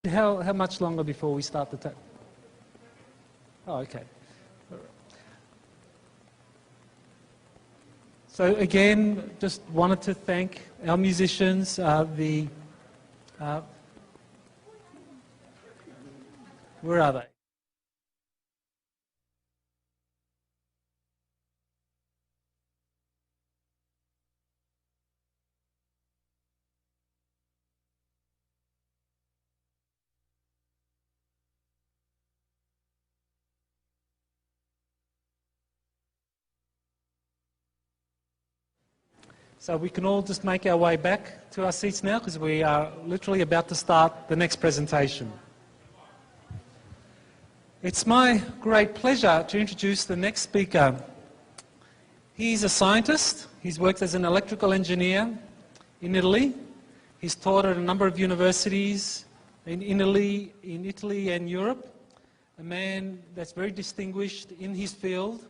How much longer before we start the tape? Oh, okay. So again, just wanted to thank our musicians, where are they? So we can all just make our way back to our seats now because we are literally about to start the next presentation. It's my great pleasure to introduce the next speaker. He's a scientist. He's worked as an electrical engineer in Italy. He's taught at a number of universities in Italy and Europe. A man that's very distinguished in his field.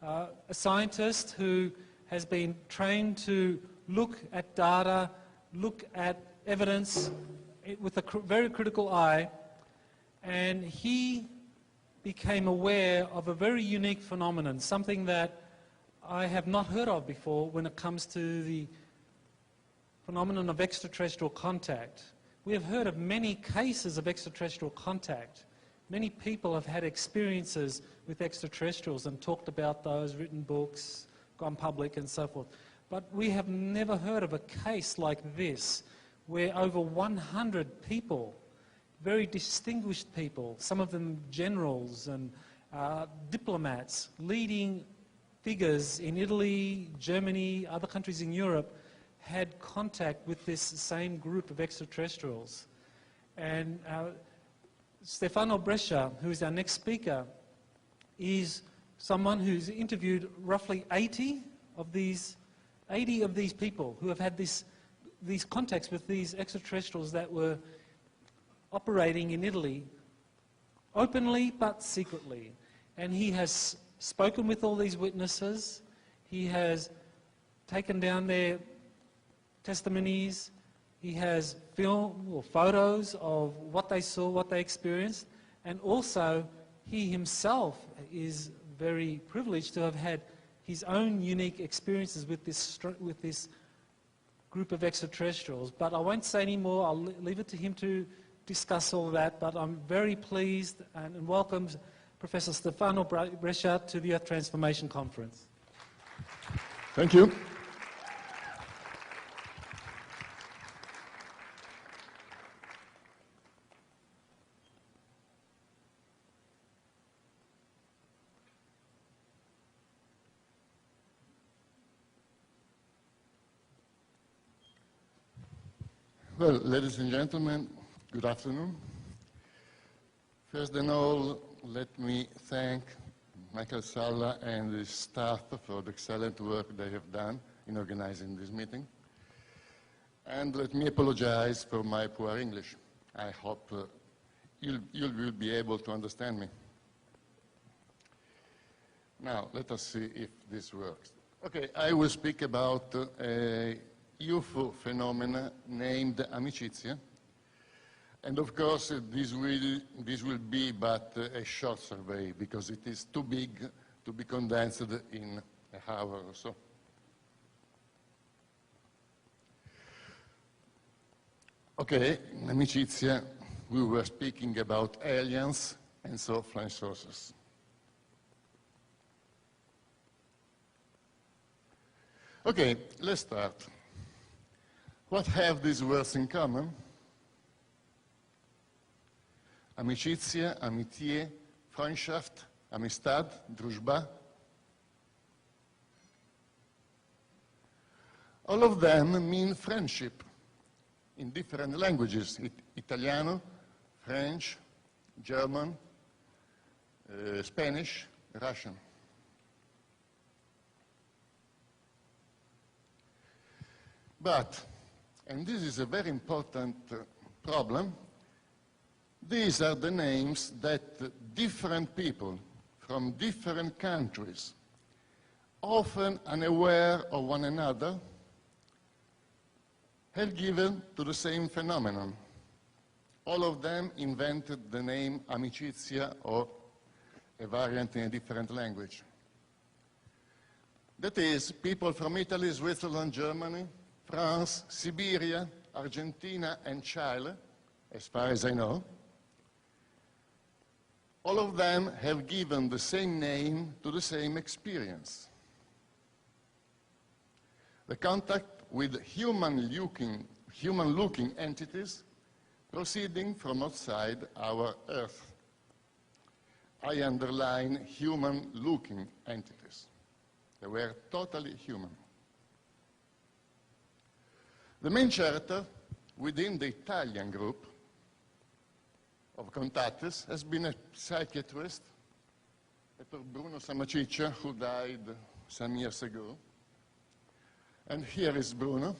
A scientist who has been trained to look at data, look at evidence with a very critical eye, and he became aware of a very unique phenomenon, something that I have not heard of before when it comes to the phenomenon of extraterrestrial contact. We have heard of many cases of extraterrestrial contact. Many people have had experiences with extraterrestrials and talked about those, written books, gone public and so forth. But we have never heard of a case like this where over 100 people, very distinguished people, some of them generals and diplomats, leading figures in Italy, Germany, other countries in Europe, had contact with this same group of extraterrestrials. And Stefano Breccia, who is our next speaker, is someone who's interviewed roughly 80 of these people who have had these contacts with these extraterrestrials that were operating in Italy openly but secretly. And he has spoken with all these witnesses. He has taken down their testimonies. He has film or photos of what they saw, what they experienced, and also he himself is very privileged to have had his own unique experiences with this group of extraterrestrials. But I won't say any more. I'll leave it to him to discuss all that. But I'm very pleased and welcome Professor Stefano Breccia to the Earth Transformation Conference. Thank you. Well, ladies and gentlemen, good afternoon. First of all, let me thank Michael Salla and his staff for the excellent work they have done in organizing this meeting. And let me apologize for my poor English. I hope you will be able to understand me. Now, let us see if this works. Okay, I will speak about a UFO phenomena named amicizia, and of course this will be but a short survey because it is too big to be condensed in an hour or so. Okay, amicizia, we were speaking about aliens and so flying saucers. Okay, let's start. What have these words in common? Amicizia, amitié, Freundschaft, amistad, družba. All of them mean friendship in different languages, Italiano, French, German, Spanish, Russian. But, and this is a very important problem, these are the names that different people from different countries, often unaware of one another, have given to the same phenomenon. All of them invented the name amicizia or a variant in a different language. That is, people from Italy, Switzerland, Germany, France, Siberia, Argentina, and Chile, as far as I know, all of them have given the same name to the same experience. The contact with human-looking entities proceeding from outside our Earth. I underline human-looking entities. They were totally human. The main character within the Italian group of contactors has been a psychiatrist, Dr. Bruno Samaciccia, who died some years ago. And here is Bruno.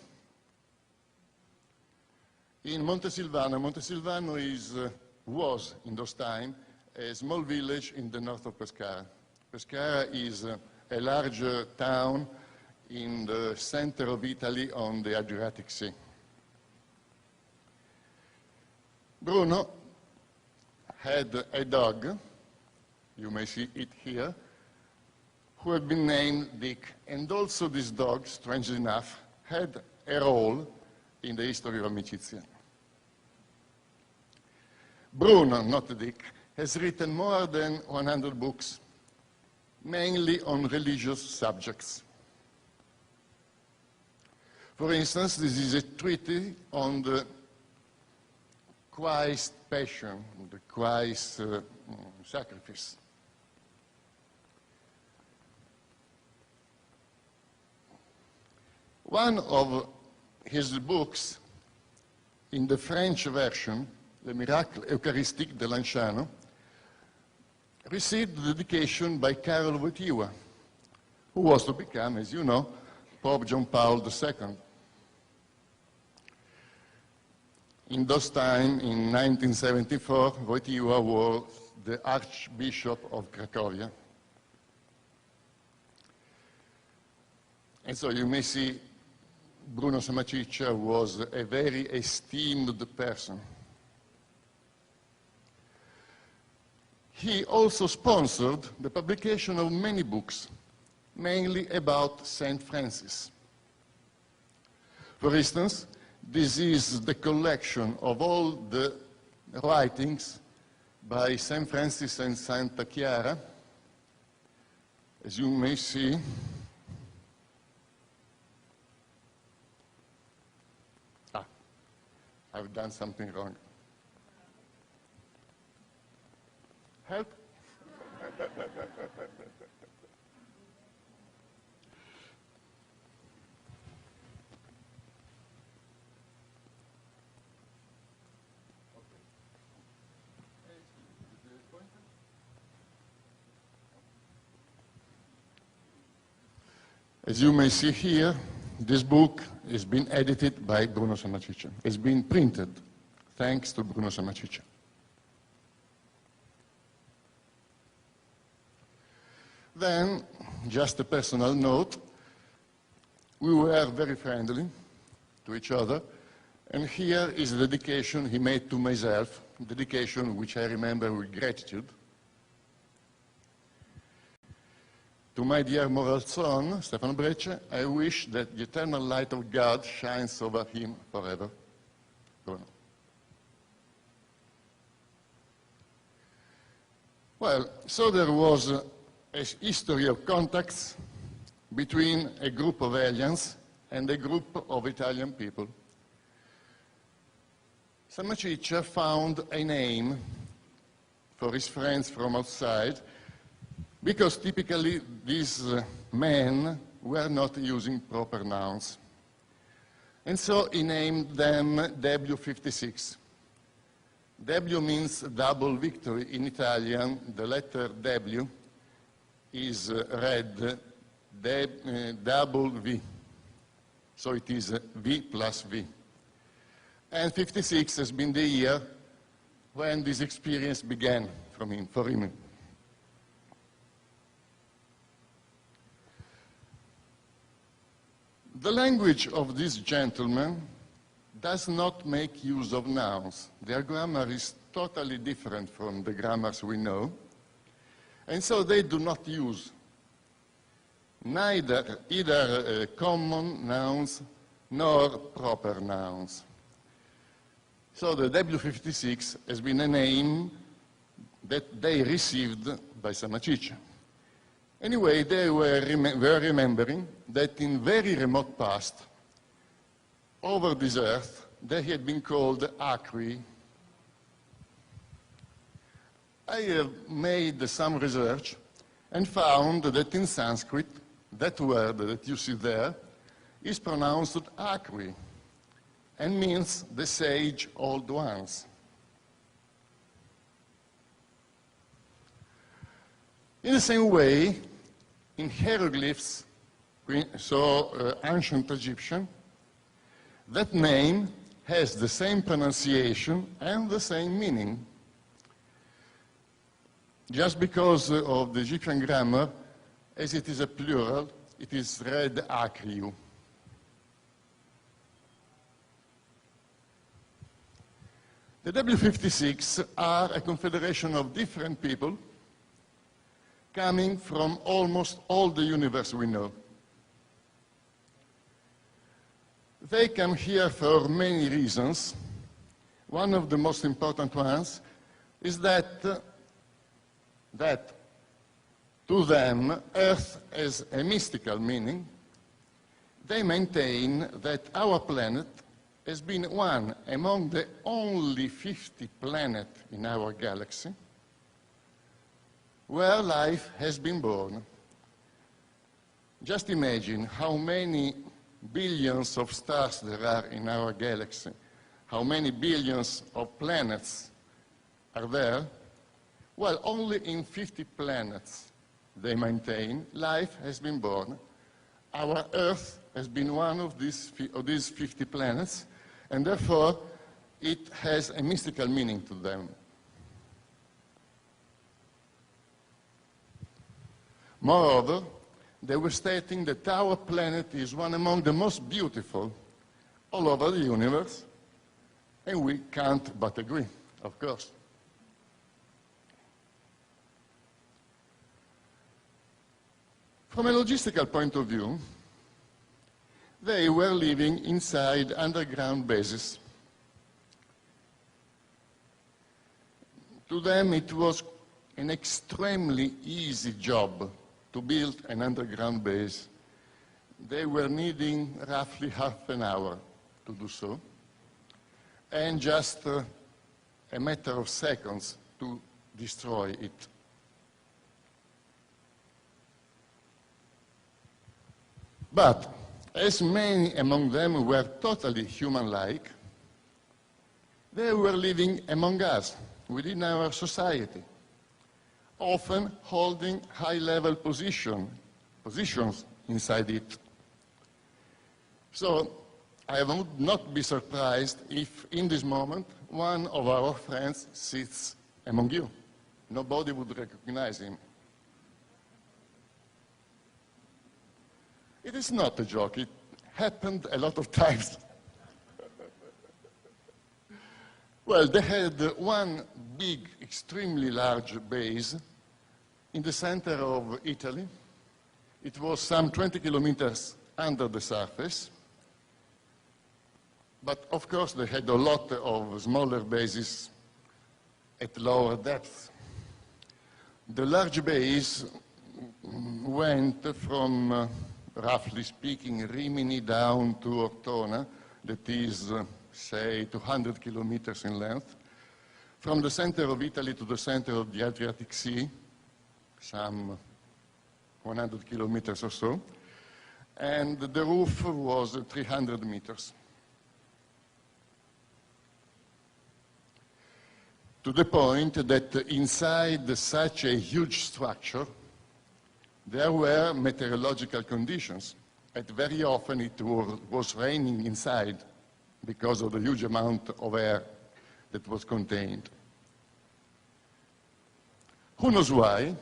In Montesilvano. Montesilvano was, in those times, a small village in the north of Pescara. Pescara is a larger town in the center of Italy on the Adriatic Sea. Bruno had a dog, you may see it here, who had been named Dick, and also this dog, strangely enough, had a role in the history of amicizia. Bruno, not Dick, has written more than 100 books, mainly on religious subjects. For instance, this is a treatise on the Christ Passion, the Christ sacrifice. One of his books, in the French version, Le Miracle Eucharistique de Lanciano, received dedication by Karol Wojtyła, who was to become, as you know, Pope John Paul II. In those times, in 1974, Wojtyła was the Archbishop of Cracovia. And so you may see Bruno Samaciccia was a very esteemed person. He also sponsored the publication of many books, mainly about Saint Francis. For instance, this is the collection of all the writings by Saint Francis and Santa Chiara. As you may see, I've done something wrong. Help? As you may see here, this book has been edited by Bruno Samaciccia. It's been printed thanks to Bruno Samaciccia. Then, just a personal note, we were very friendly to each other, and here is a dedication he made to myself, a dedication which I remember with gratitude. To my dear moral son, Stefano Breccia, I wish that the eternal light of God shines over him forever. Bruno. Well, so there was a history of contacts between a group of aliens and a group of Italian people. Samaciccia found a name for his friends from outside because typically these men were not using proper nouns. And so he named them W56. W means double victory. In Italian, the letter W is read double V. So it is V plus V. And 56 has been the year when this experience began for him. The language of this gentleman does not make use of nouns. Their grammar is totally different from the grammars we know. And so they do not use either common nouns nor proper nouns. So the W56 has been a name that they received by Samachicha. Anyway, they were remembering that in very remote past, over this earth, they had been called Acri. I have made some research and found that in Sanskrit, that word that you see there is pronounced Acri and means the sage old ones. In the same way, in hieroglyphs, so ancient Egyptian, that name has the same pronunciation and the same meaning. Just because of the Egyptian grammar, as it is a plural, it is read Acriu. The W56 are a confederation of different people coming from almost all the universe we know. They come here for many reasons. One of the most important ones is that to them, Earth has a mystical meaning. They maintain that our planet has been one among the only 50 planets in our galaxy where life has been born. Just imagine how many billions of stars there are in our galaxy, how many billions of planets are there. Well, only in 50 planets, they maintain, life has been born. Our Earth has been one of these 50 planets, and therefore it has a mystical meaning to them. Moreover, they were stating that our planet is one among the most beautiful all over the universe, and we can't but agree, of course. From a logistical point of view, they were living inside underground bases. To them, it was an extremely easy job to build an underground base. They were needing roughly half an hour to do so, and just a matter of seconds to destroy it. But as many among them were totally human-like, they were living among us, within our society, often holding high-level positions inside it. So I would not be surprised if, in this moment, one of our friends sits among you. Nobody would recognize him. It is not a joke. It happened a lot of times. Well, they had one big, extremely large base in the center of Italy. It was some 20 kilometers under the surface. But of course, they had a lot of smaller bases at lower depths. The large base went from, roughly speaking, Rimini down to Ortona, that is, say, 200 kilometers in length. From the center of Italy to the center of the Adriatic Sea, some 100 kilometers or so, and the roof was 300 meters. To the point that inside such a huge structure, there were meteorological conditions, and very often it was raining inside because of the huge amount of air that was contained. Who knows why?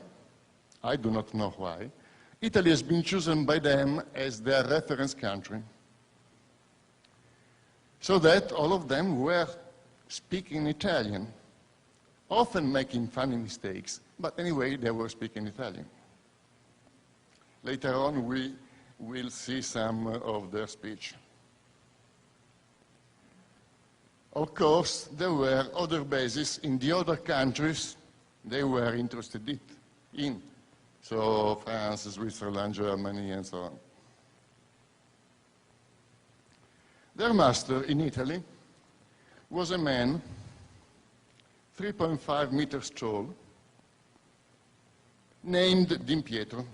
I do not know why. Italy has been chosen by them as their reference country. so that all of them were speaking Italian, often making funny mistakes, but anyway, they were speaking Italian. Later on, we will see some of their speech. Of course, there were other bases in the other countries they were interested in. So France, Switzerland, Germany, and so on. Their master in Italy was a man 3.5 meters tall, named Din Pietro.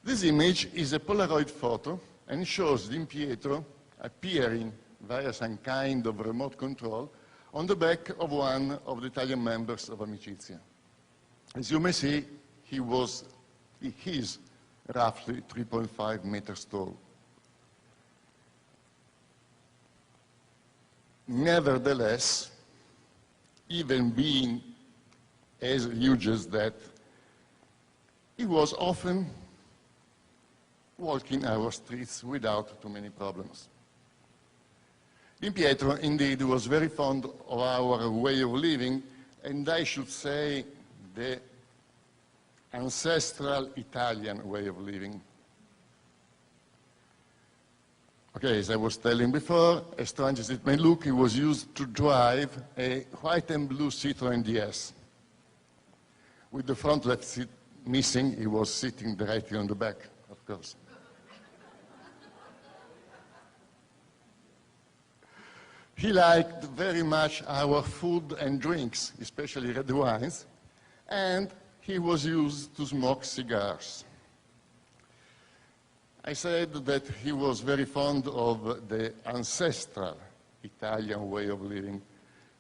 This image is a Polaroid photo and shows Din Pietro appearing via some kind of remote control on the back of one of the Italian members of Amicizia. As you may see, he is roughly 3.5 meters tall. Nevertheless, even being as huge as that, he was often walking our streets without too many problems. Din Pietro, indeed, was very fond of our way of living, and I should say the ancestral Italian way of living. Okay, as I was telling before, as strange as it may look, he was used to drive a white and blue Citroën DS. With the front left seat missing, he was sitting directly on the back, of course. He liked very much our food and drinks, especially red wines, and he was used to smoke cigars. I said that he was very fond of the ancestral Italian way of living.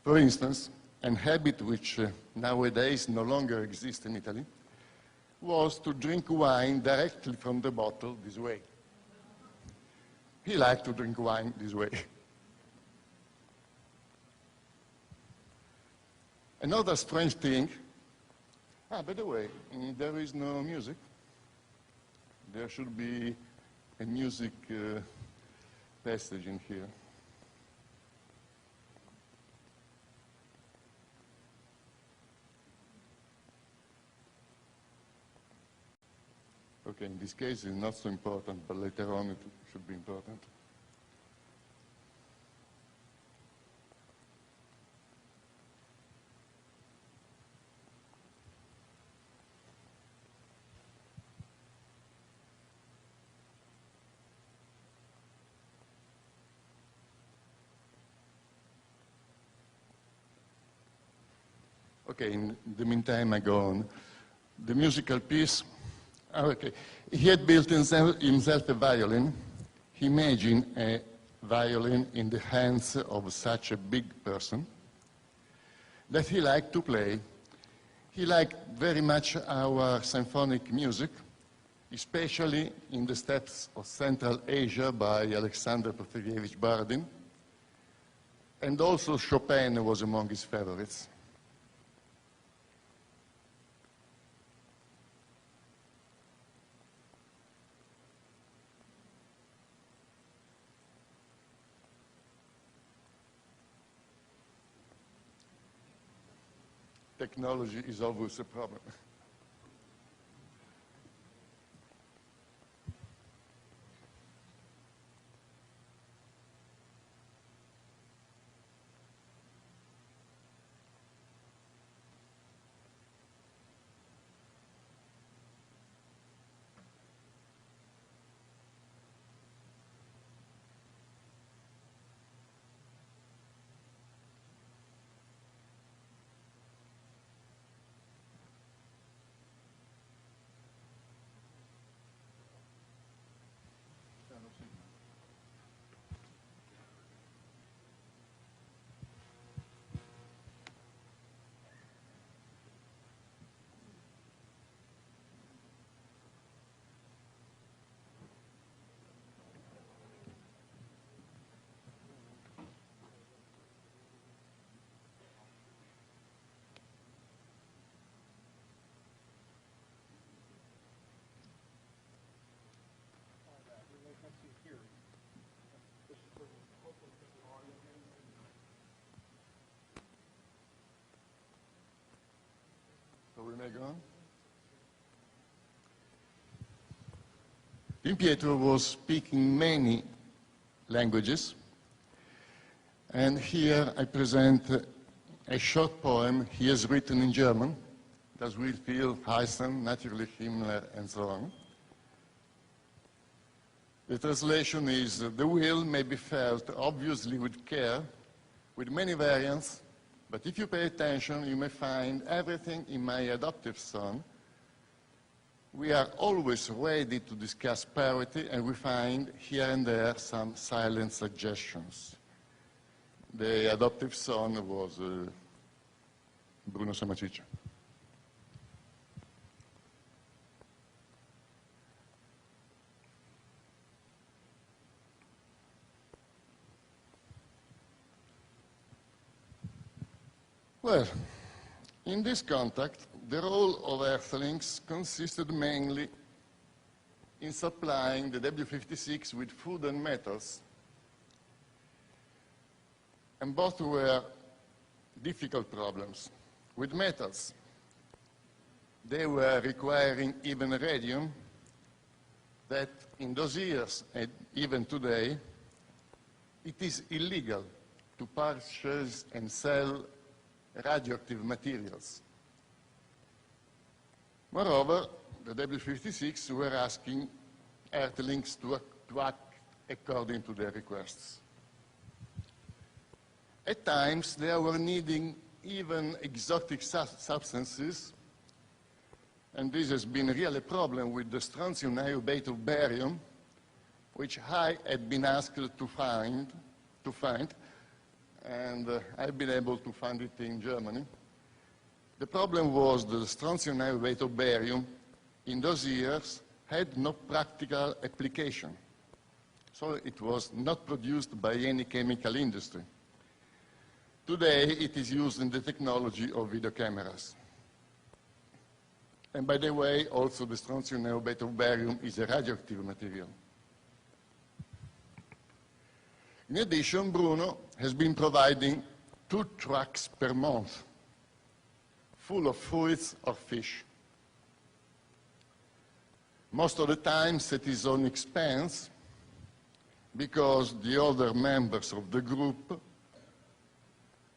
For instance, a habit which nowadays no longer exists in Italy was to drink wine directly from the bottle this way. He liked to drink wine this way. Another strange thing, by the way, there is no music. There should be a music passage in here. Okay, in this case it's not so important, but later on it should be important. Okay, in the meantime, I go on. The musical piece, okay. He had built himself a violin. He imagined a violin in the hands of such a big person that he liked to play. He liked very much our symphonic music, especially in the steppes of Central Asia by Alexander Porfiryevich Bardin, and also Chopin was among his favorites. Technology is always a problem. go on? Pietro was speaking many languages, and here I present a short poem he has written in German. Das will viel heißen, natürlich Himmler, and so on. The translation is, the will may be felt obviously with care, with many variants, but if you pay attention, you may find everything in my adoptive son. We are always ready to discuss parity, and we find here and there some silent suggestions. The adoptive son was Bruno Samaciccia. Well, in this context, the role of Earthlings consisted mainly in supplying the W56 with food and metals. And both were difficult problems. With metals, they were requiring even radium that in those years, and even today, it is illegal to purchase and sell radioactive materials. Moreover, the W56 were asking Earthlings to act according to their requests. At times, they were needing even exotic substances, and this has been really a problem with the strontium niobate of barium, which I had been asked to find, and I've been able to find it in Germany. The problem was the strontium niobate of barium in those years had no practical application. So it was not produced by any chemical industry. Today it is used in the technology of video cameras. And by the way, also the strontium niobate of barium is a radioactive material. In addition, Bruno has been providing 2 trucks per month full of fruits or fish. Most of the times at his own expense, because the other members of the group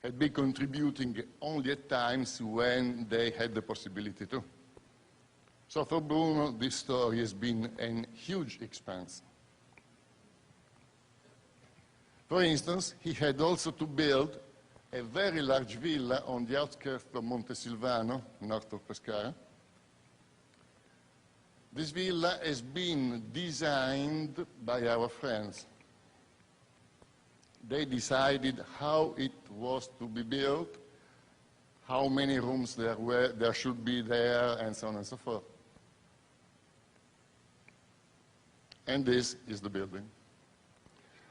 had been contributing only at times when they had the possibility to. So for Bruno, this story has been a huge expense. For instance, he had also to build a very large villa on the outskirts of Montesilvano, north of Pescara. This villa has been designed by our friends. They decided how it was to be built, how many rooms there should be there, and so on and so forth. And this is the building.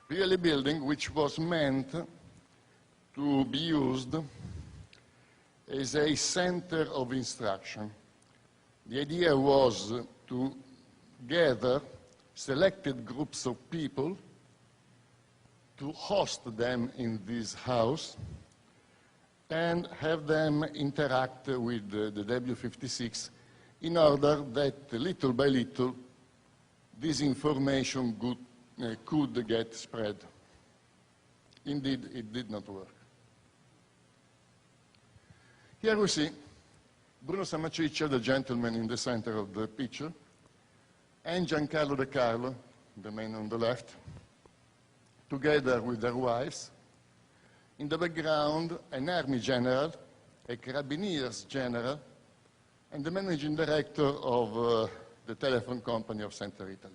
Really a building which was meant to be used as a center of instruction. The idea was to gather selected groups of people, to host them in this house, and have them interact with the W56 in order that little by little this information could get spread. Indeed, it did not work. Here we see Bruno Samaciccia, the gentleman in the center of the picture, and Giancarlo De Carlo, the man on the left, together with their wives. In the background, an army general, a Carabiniers general, and the managing director of the telephone company of Central Italy.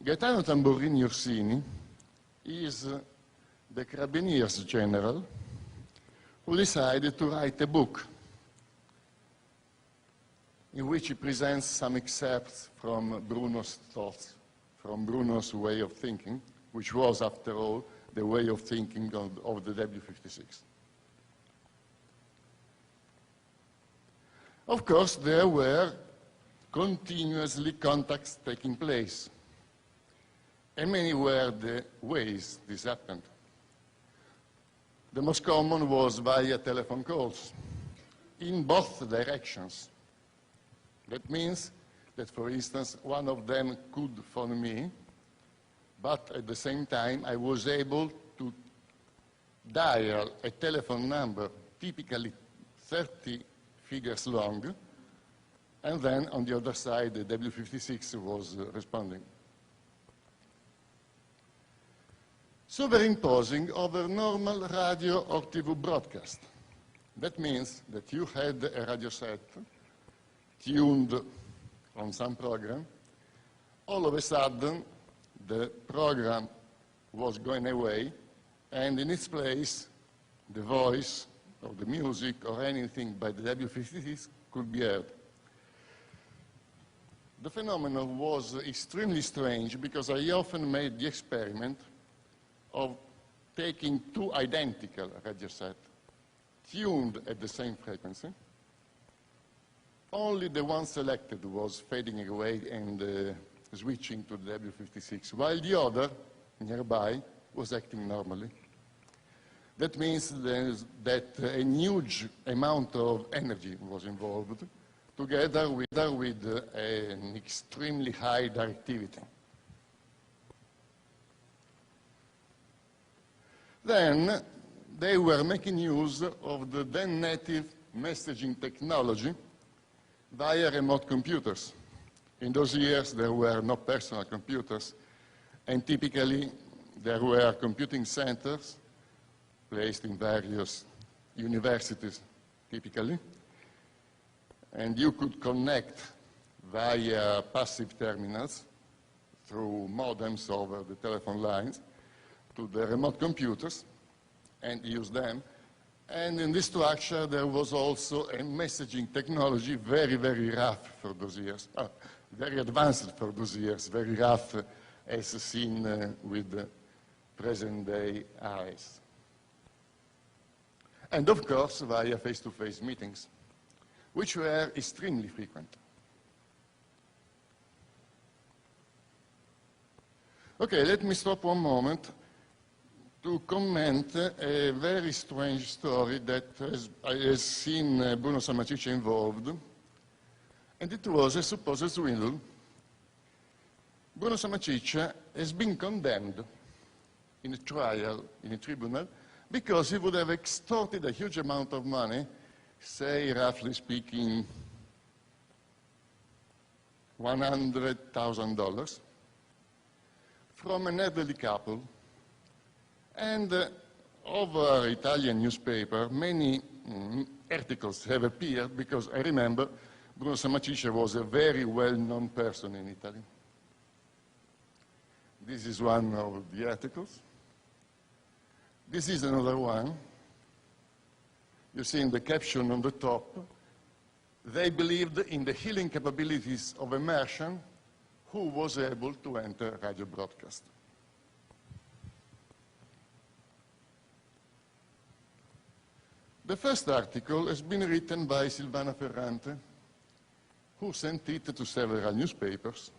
Gaetano Tamburrini Orsini is the Carabiniers general who decided to write a book in which he presents some excerpts from Bruno's thoughts, from Bruno's way of thinking, which was, after all, the way of thinking of the W56. Of course, there were continuously contacts taking place, and many were the ways this happened. The most common was via telephone calls in both directions. That means that, for instance, one of them could phone me, but at the same time I was able to dial a telephone number, typically 30 figures long, and then on the other side the W56 was responding. Superimposing over normal radio or TV broadcast. That means that you had a radio set tuned on some program. All of a sudden, the program was going away, and in its place, the voice or the music or anything by the W56 could be heard. The phenomenon was extremely strange because I often made the experiment of taking two identical radio sets, tuned at the same frequency. Only the one selected was fading away and switching to the W56, while the other, nearby, was acting normally. That means that a huge amount of energy was involved, together with an extremely high directivity. Then they were making use of the then native messaging technology via remote computers. In those years, there were no personal computers, and typically there were computing centers placed in various universities, typically, and you could connect via passive terminals through modems over the telephone lines to the remote computers and use them. And in this structure, there was also a messaging technology very, very rough for those years, very advanced for those years, very rough as seen with present-day eyes. And of course, via face-to-face meetings, which were extremely frequent. Okay, let me stop one moment to comment a very strange story that has seen Bruno Sammacice involved, and it was a supposed swindle. Bruno Sammacice has been condemned in a trial, in a tribunal, because he would have extorted a huge amount of money, say, roughly speaking, $100,000, from an elderly couple. And over Italian newspaper, many articles have appeared because I remember Bruno Sammacice was a very well-known person in Italy. This is one of the articles. This is another one. You see in the caption on the top, they believed in the healing capabilities of a Martian who was able to enter radio broadcast. The first article has been written by Silvana Ferrante, who sent it to several newspapers.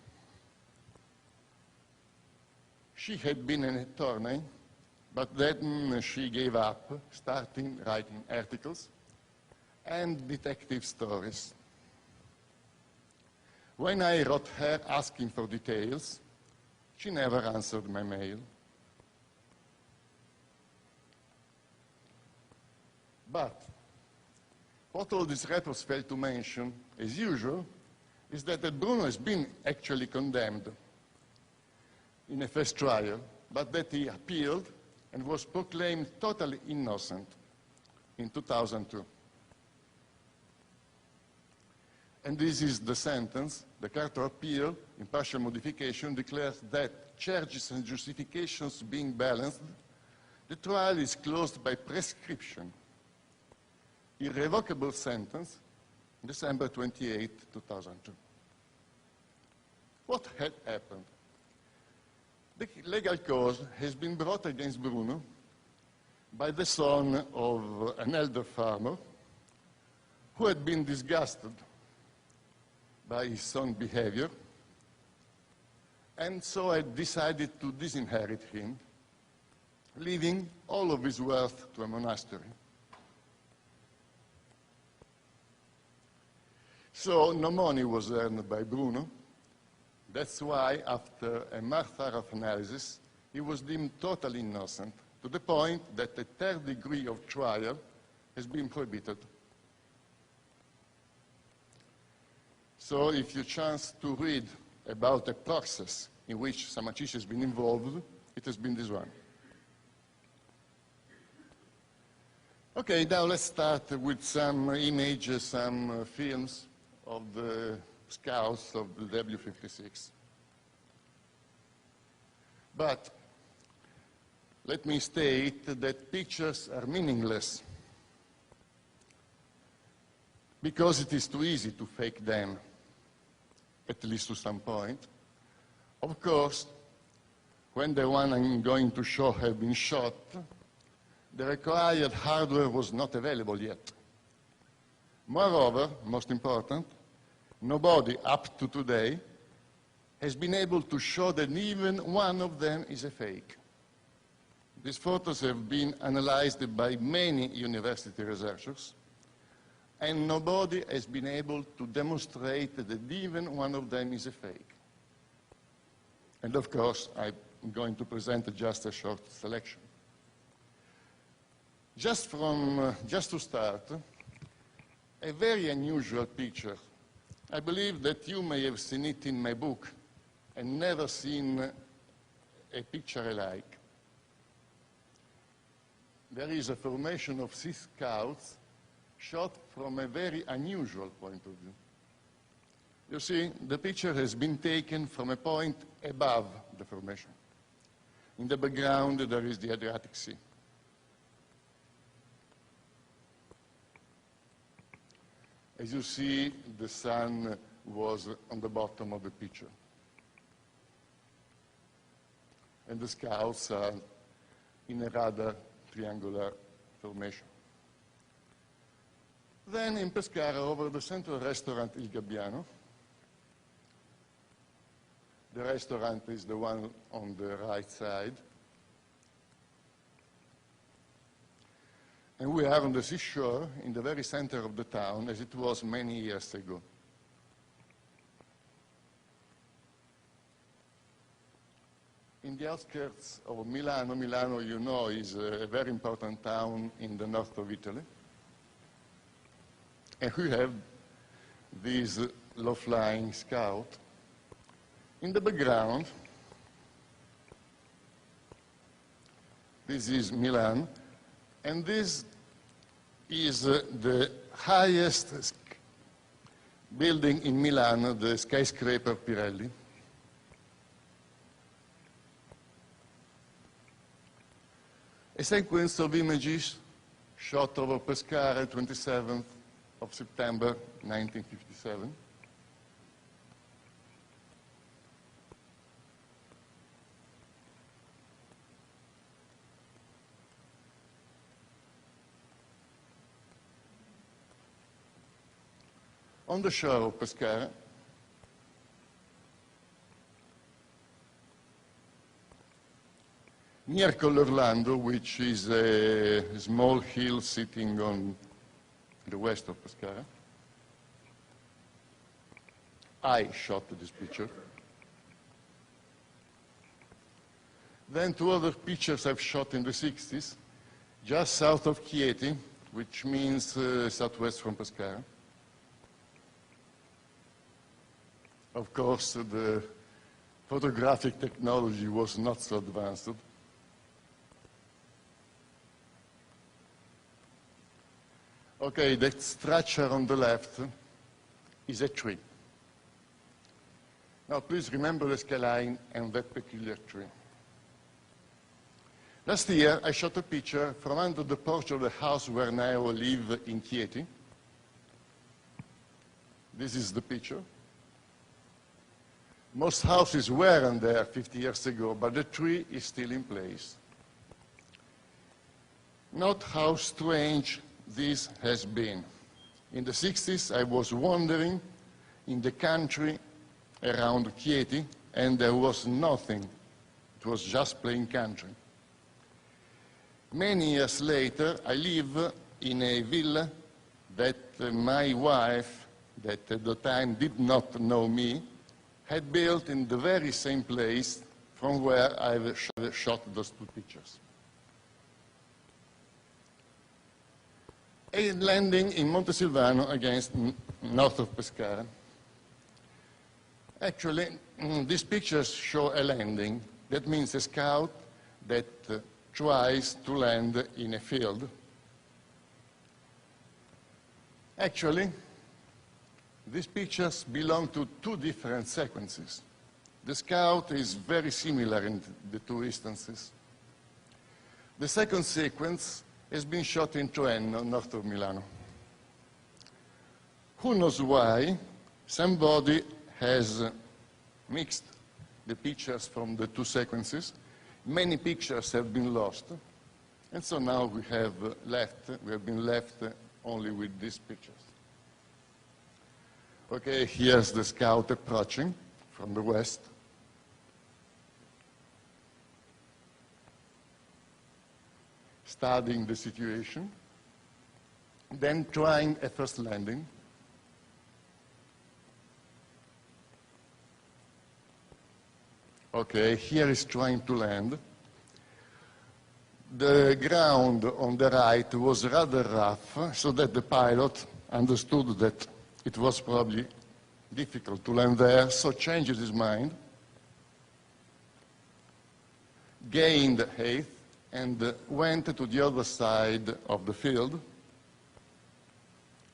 She had been an attorney, but then she gave up, starting writing articles and detective stories. When I wrote her asking for details, she never answered my mail. But what all these writers failed to mention, as usual, is that Bruno has been actually condemned in a first trial, but that he appealed and was proclaimed totally innocent in 2002. And this is the sentence. The Court of Appeal, in partial modification, declares that charges and justifications being balanced, the trial is closed by prescription. Irrevocable sentence, December 28, 2002. What had happened? The legal cause has been brought against Bruno by the son of an elder farmer who had been disgusted by his son's behavior, and so had decided to disinherit him leaving all of his wealth to a monastery. So no money was earned by Bruno. That's why, after a more thorough analysis, he was deemed totally innocent, to the point that a third degree of trial has been prohibited. So if you chance to read about a process in which Samacici has been involved, it has been this one. Okay, now let's start with some images, some films of the scouts of the W56. But let me state that pictures are meaningless because it is too easy to fake them, at least to some point. Of course, when the one I'm going to show had been shot, the required hardware was not available yet. Moreover, most important, nobody up to today has been able to show that even one of them is a fake. These photos have been analyzed by many university researchers, and nobody has been able to demonstrate that even one of them is a fake. And of course, I'm going to present just a short selection. Just to start, a very unusual picture. I believe that you may have seen it in my book and never seen a picture alike. There is a formation of Sea Scouts shot from a very unusual point of view. You see, the picture has been taken from a point above the formation. In the background, there is the Adriatic Sea. As you see, the sun was on the bottom of the picture. And the scouts are in a rather triangular formation. Then in Pescara, over the central restaurant Il Gabbiano. The restaurant is the one on the right side. And we are on the seashore in the very center of the town, as it was many years ago. In the outskirts of Milano, Milano, you know, is a very important town in the north of Italy. And we have this low-flying scout. In the background, this is Milan, and this is the highest building in Milan, the skyscraper Pirelli. A sequence of images shot over Pescara, 27th of September, 1957. On the shore of Pescara, near Collorlando, which is a small hill sitting on the west of Pescara. I shot this picture. Then two other pictures I've shot in the 60s, just south of Chieti, which means southwest from Pescara. Of course, the photographic technology was not so advanced. Okay, the structure on the left is a tree. Now, please remember the skyline and that peculiar tree. Last year, I shot a picture from under the porch of the house where now I live in Chieti. This is the picture. Most houses weren't there 50 years ago, but the tree is still in place. Note how strange this has been. In the 60s, I was wandering in the country around Chieti, and there was nothing. It was just plain country. Many years later, I live in a villa that my wife, that at the time did not know me, had built in the very same place from where I shot those two pictures. A landing in Montesilvano against north of Pescara. Actually, these pictures show a landing. That means a scout that tries to land in a field. Actually, these pictures belong to two different sequences. The scout is very similar in the two instances. The second sequence has been shot in Troeno, north of Milano. Who knows why? Somebody has mixed the pictures from the two sequences. Many pictures have been lost, and so now we have been left only with these pictures. Okay, here's the scout approaching from the west. Studying the situation, then trying a first landing. Okay, here is trying to land. The ground on the right was rather rough, so that the pilot understood that it was probably difficult to land there, so changed his mind, gained height, and went to the other side of the field,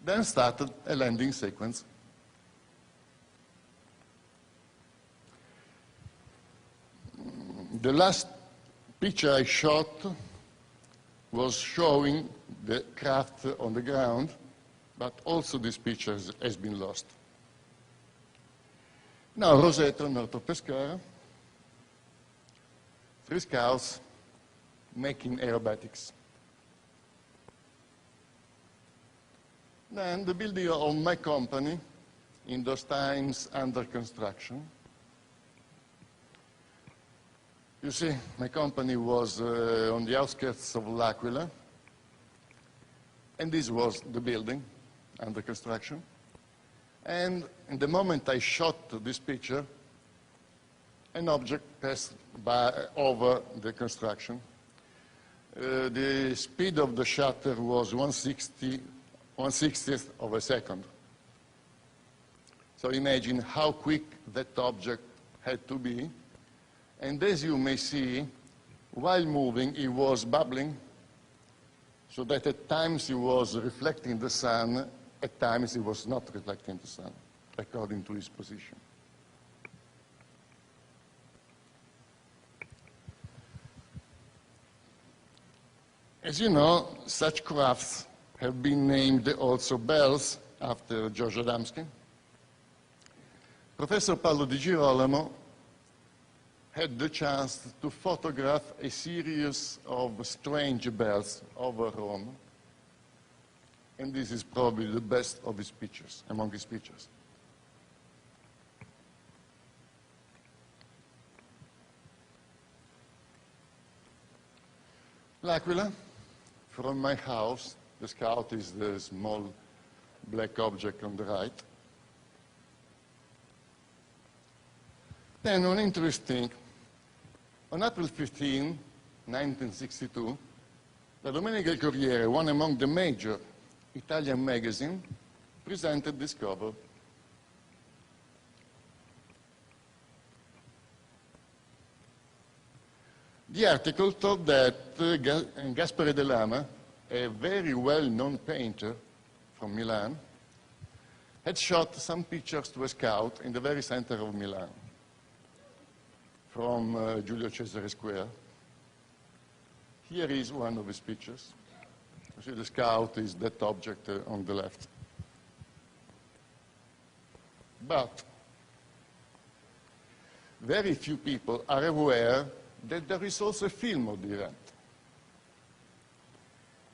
then started a landing sequence. The last picture I shot was showing the craft on the ground, but also this picture has been lost. Now, Roseto, north of Pescara, 3 scouts making aerobatics. Then the building of my company, in those times under construction. You see, my company was on the outskirts of L'Aquila, and this was the building under construction. And in the moment I shot this picture, an object passed over the construction. The speed of the shutter was 1/60th of a second. So imagine how quick that object had to be. And as you may see, while moving, it was bubbling, so that at times it was reflecting the sun, at times it was not reflecting the sun, according to its position. As you know, such crafts have been named also bells after George Adamski. Professor Paolo Di Girolamo had the chance to photograph a series of strange bells over Rome, and this is probably the best of his pictures, among his pictures. L'Aquila, from my house, the scout is the small black object on the right. Then on April 15, 1962, La Domenica del Corriere, one among the major Italian magazines, presented this cover. The article told that Gaspare de Lama, a very well-known painter from Milan, had shot some pictures to a scout in the very center of Milan, from Giulio Cesare Square. Here is one of his pictures. You see the scout is that object on the left. But very few people are aware that there is also a film of the event.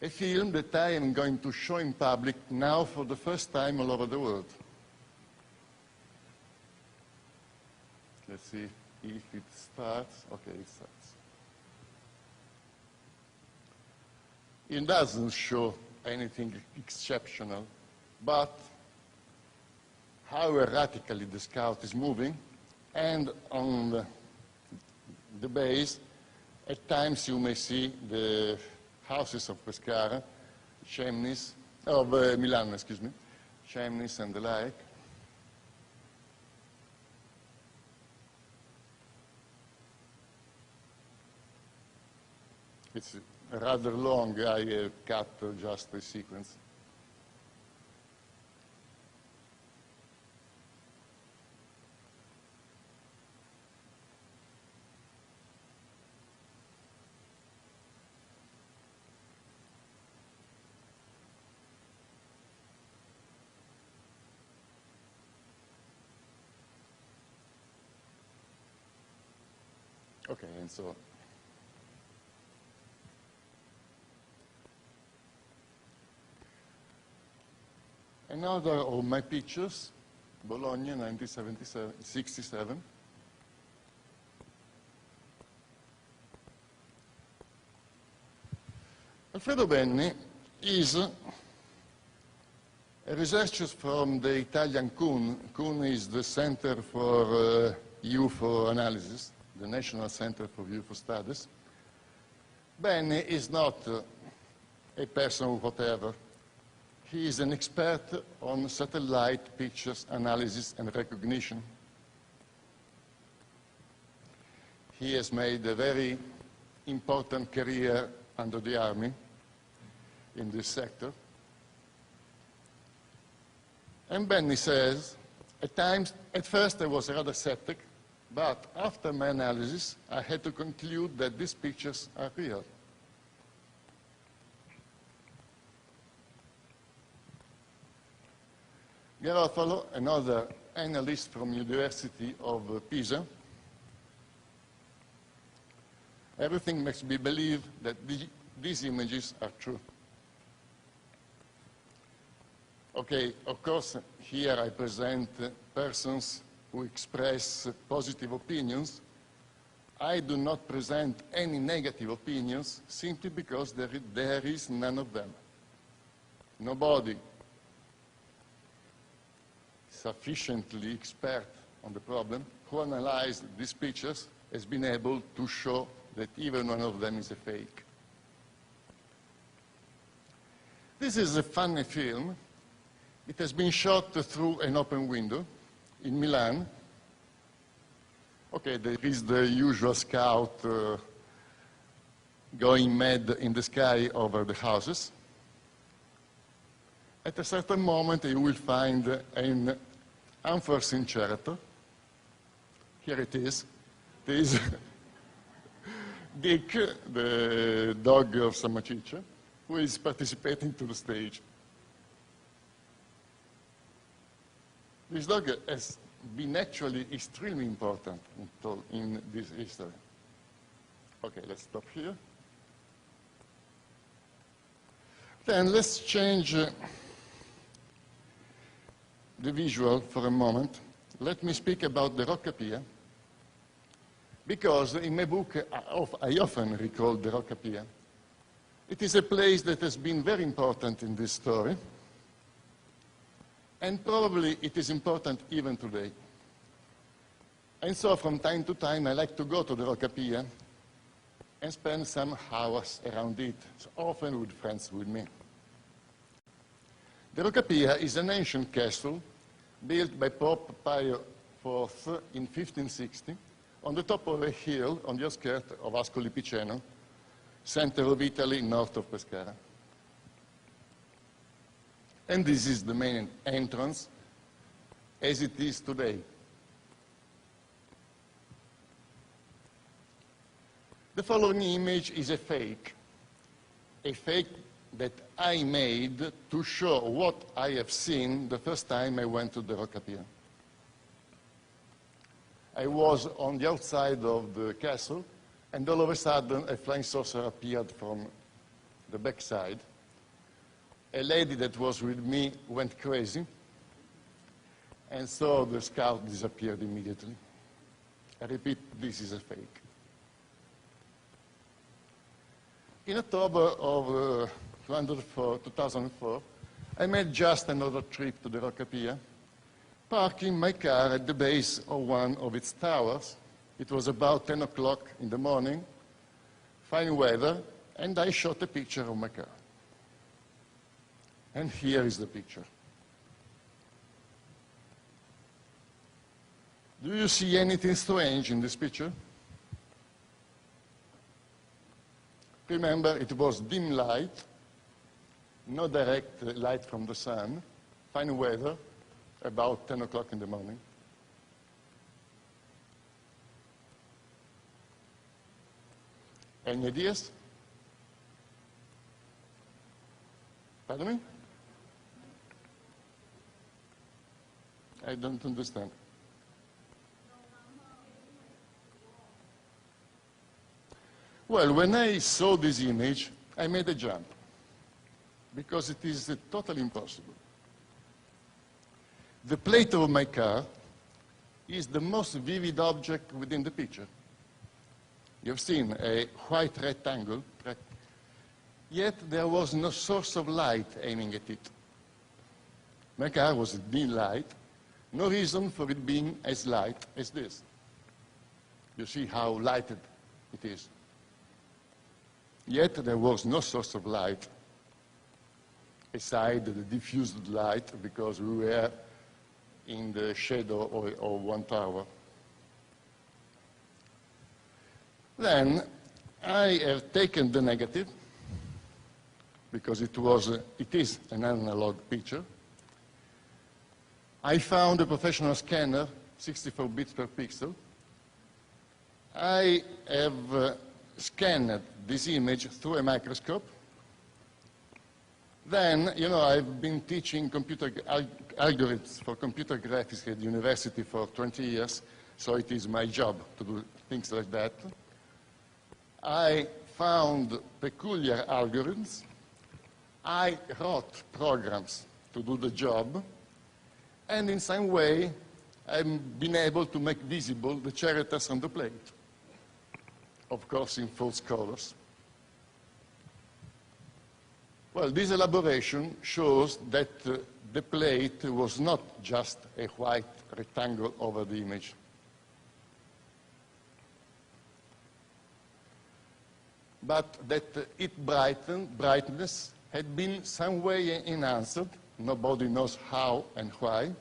A film that I am going to show in public now for the first time all over the world. Let's see if it starts. Okay, it starts. It doesn't show anything exceptional, but how erratically the scout is moving, and on the base, at times you may see the houses of Pescara, chimneys, of Milan, excuse me, chimneys and the like. It's rather long, I cut just the sequence. Okay, and so another of my pictures, Bologna, 1967. Alfredo Benni is a researcher from the Italian CUN. CUN is the Center for UFO Analysis, the National Center for UFO Studies. Benni is not a person whatever. He is an expert on satellite pictures analysis and recognition. He has made a very important career under the army in this sector. And Benni says, at first I was rather skeptic, but after my analysis, I had to conclude that these pictures are real. Garofalo, another analyst from University of Pisa, everything makes me believe that these images are true. Okay, of course, here I present persons who express positive opinions. I do not present any negative opinions simply because there is none of them. Nobody sufficiently expert on the problem who analyzed these pictures has been able to show that even one of them is a fake. This is a funny film. It has been shot through an open window in Milan. Okay, there is the usual scout going mad in the sky over the houses. At a certain moment, you will find an unforeseen character. Here it is. It is Dick, the dog of Samachicha, who is participating to the stage. This dog has been actually extremely important in this history. Okay, let's stop here. Then let's change the visual for a moment. Let me speak about the Roccapia, because in my book I often recall the Roccapia. It is a place that has been very important in this story, and probably it is important even today. And so from time to time I like to go to the Roccapia and spend some hours around it, so often with friends with me. The Roccapia is an ancient castle built by Pope Pio IV in 1560 on the top of a hill on the outskirts of Ascoli Piceno, center of Italy, north of Pescara. And this is the main entrance as it is today. The following image is a fake that I made to show what I have seen the first time I went to the Roccapia. I was on the outside of the castle, and all of a sudden a flying saucer appeared from the backside. A lady that was with me went crazy, and so the scout disappeared immediately. I repeat, this is a fake. In October of 2004, I made just another trip to the Roccapia, parking my car at the base of one of its towers. It was about 10 o'clock in the morning, fine weather, and I shot a picture of my car. And here is the picture. Do you see anything strange in this picture? Remember, it was dim light, no direct light from the sun, fine weather, about 10 o'clock in the morning. Any ideas? Pardon me? I don't understand. Well, when I saw this image, I made a jump, because it is totally impossible. The plate of my car is the most vivid object within the picture. You've seen a white rectangle, yet there was no source of light aiming at it. My car was dim light, no reason for it being as light as this. You see how lighted it is. Yet there was no source of light aside the diffused light, because we were in the shadow of one tower. Then I have taken the negative, because it is an analog picture. I found a professional scanner, 64 bits per pixel. I have scanned this image through a microscope. Then, I've been teaching computer algorithms for computer graphics at the university for 20 years, so it is my job to do things like that. I found peculiar algorithms. I wrote programs to do the job, and in some way, I've been able to make visible the characters on the plate, of course in false colors. Well, this elaboration shows that the plate was not just a white rectangle over the image. But that its brightness had been some way enhanced, nobody knows how and why,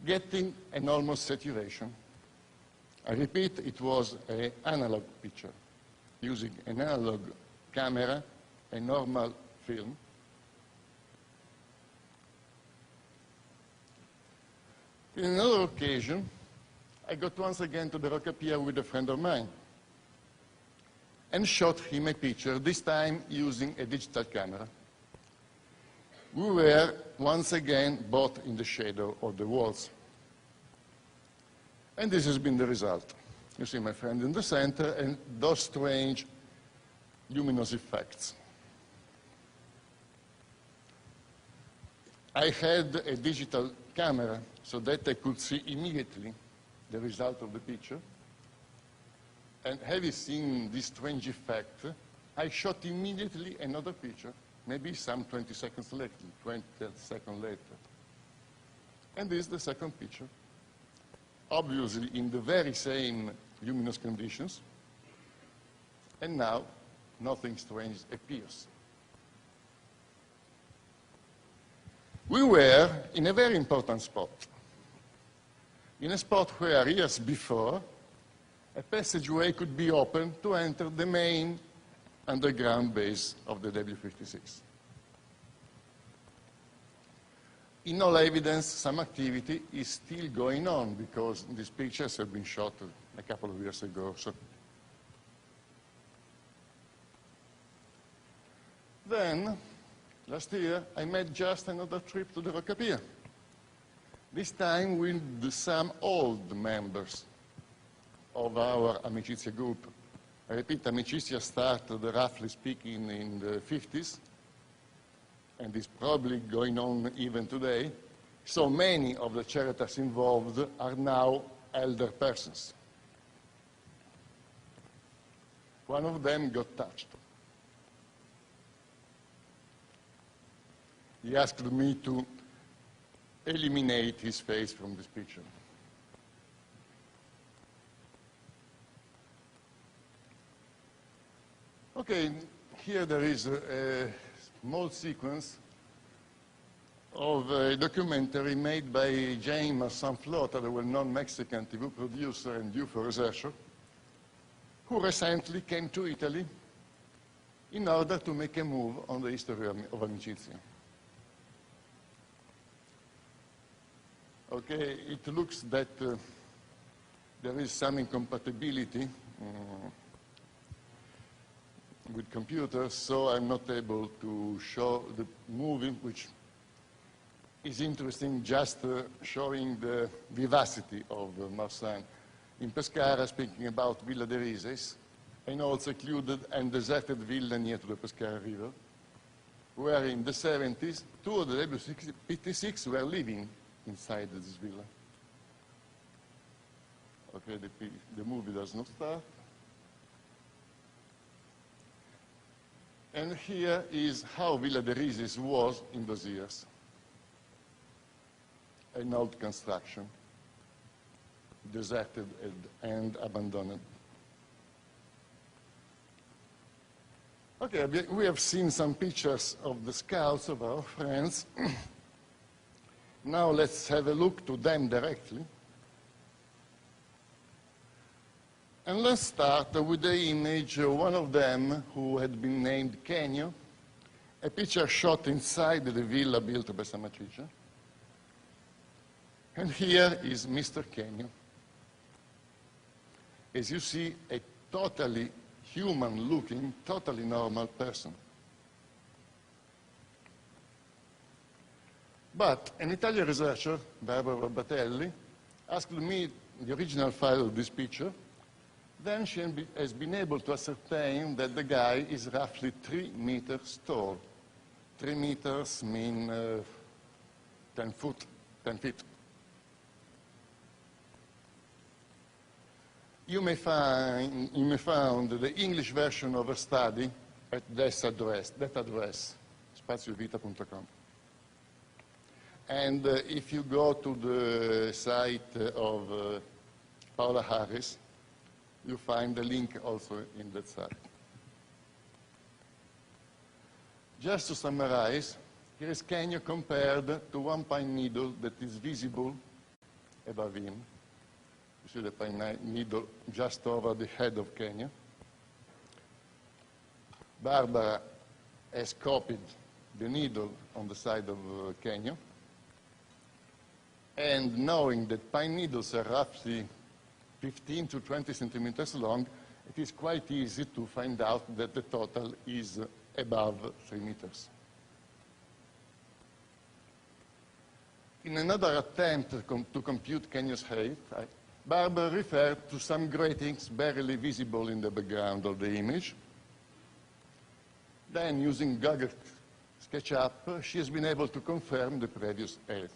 getting an almost saturation. I repeat, it was an analog picture, using an analog camera, a normal film. In another occasion, I got once again to the Roccapia with a friend of mine and shot him a picture, this time using a digital camera. We were once again both in the shadow of the walls. And this has been the result. You see my friend in the center and those strange luminous effects. I had a digital camera so that I could see immediately the result of the picture. And having seen this strange effect, I shot immediately another picture, maybe some 20 seconds later. And this is the second picture, obviously in the very same luminous conditions. And now, nothing strange appears. We were in a very important spot, in a spot where years before, a passageway could be opened to enter the main underground base of the W56. In all evidence, some activity is still going on, because these pictures have been shot a couple of years ago. So. Then, last year, I made just another trip to the Roccapia, this time with some old members of our Amicizia group. I repeat, Amicizia started, roughly speaking, in the 50s, and is probably going on even today. So many of the charities involved are now elder persons. One of them got touched. He asked me to eliminate his face from this picture. Okay, here there is a small sequence of a documentary made by Jaime Sanflota, the well-known Mexican TV producer and UFO researcher, who recently came to Italy in order to make a move on the history of Amicizia. Okay, it looks that there is some incompatibility with computers, so I'm not able to show the movie, which is interesting, just showing the vivacity of Marsan in Pescara, speaking about Villa de Rises, and also secluded and deserted villa near to the Pescara River, where in the 70s, two of the W-56 were living inside this villa. Okay, the movie does not start. And here is how Villa de Rises was in those years. An old construction, deserted and abandoned. Okay, we have seen some pictures of the scouts, of our friends. Now let's have a look to them directly. And let's start with the image of one of them who had been named Kenyo, a picture shot inside the villa built by Samatrice. And here is Mr. Kenyo. As you see, a totally human-looking, totally normal person. But an Italian researcher, Barbara Batelli, asked me the original file of this picture. Then she has been able to ascertain that the guy is roughly 3 meters tall. 3 meters mean 10 feet. You may find the English version of a study at that address, spaziovita.com. And if you go to the site of Paola Harris, you find the link also in that site. Just to summarize, here is Kenyo compared to one pine needle that is visible above him. You see the pine needle just over the head of Kenyo. Barbara has copied the needle on the side of Kenyo. And knowing that pine needles are roughly 15 to 20 centimeters long, it is quite easy to find out that the total is above 3 meters. In another attempt to compute Kenyo's height, Barbara referred to some gratings barely visible in the background of the image. Then, using Google SketchUp, she has been able to confirm the previous height.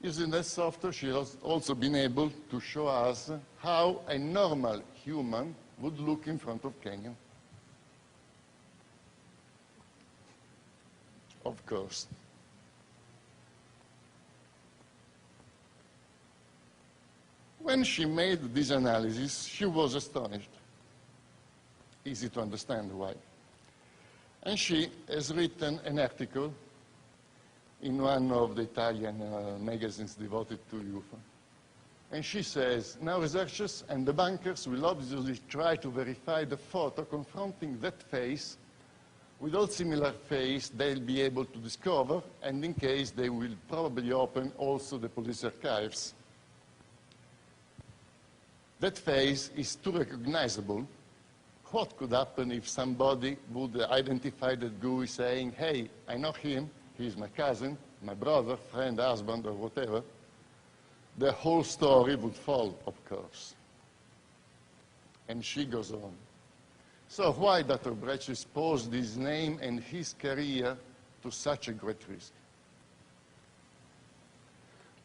Using that software, she has also been able to show us how a normal human would look in front of Kenyo. Of course. When she made this analysis, she was astonished. Easy to understand why. And she has written an article in one of the Italian magazines devoted to UFO. And she says, now researchers and the bankers will obviously try to verify the photo confronting that face with all similar face they'll be able to discover, and in case they will probably open also the police archives. That face is too recognizable. What could happen if somebody would identify that GUI saying, hey, I know him, he's my cousin, my brother, friend, husband, or whatever? The whole story would fall, of course. And she goes on. So why Dr. Breccia exposed his name and his career to such a great risk?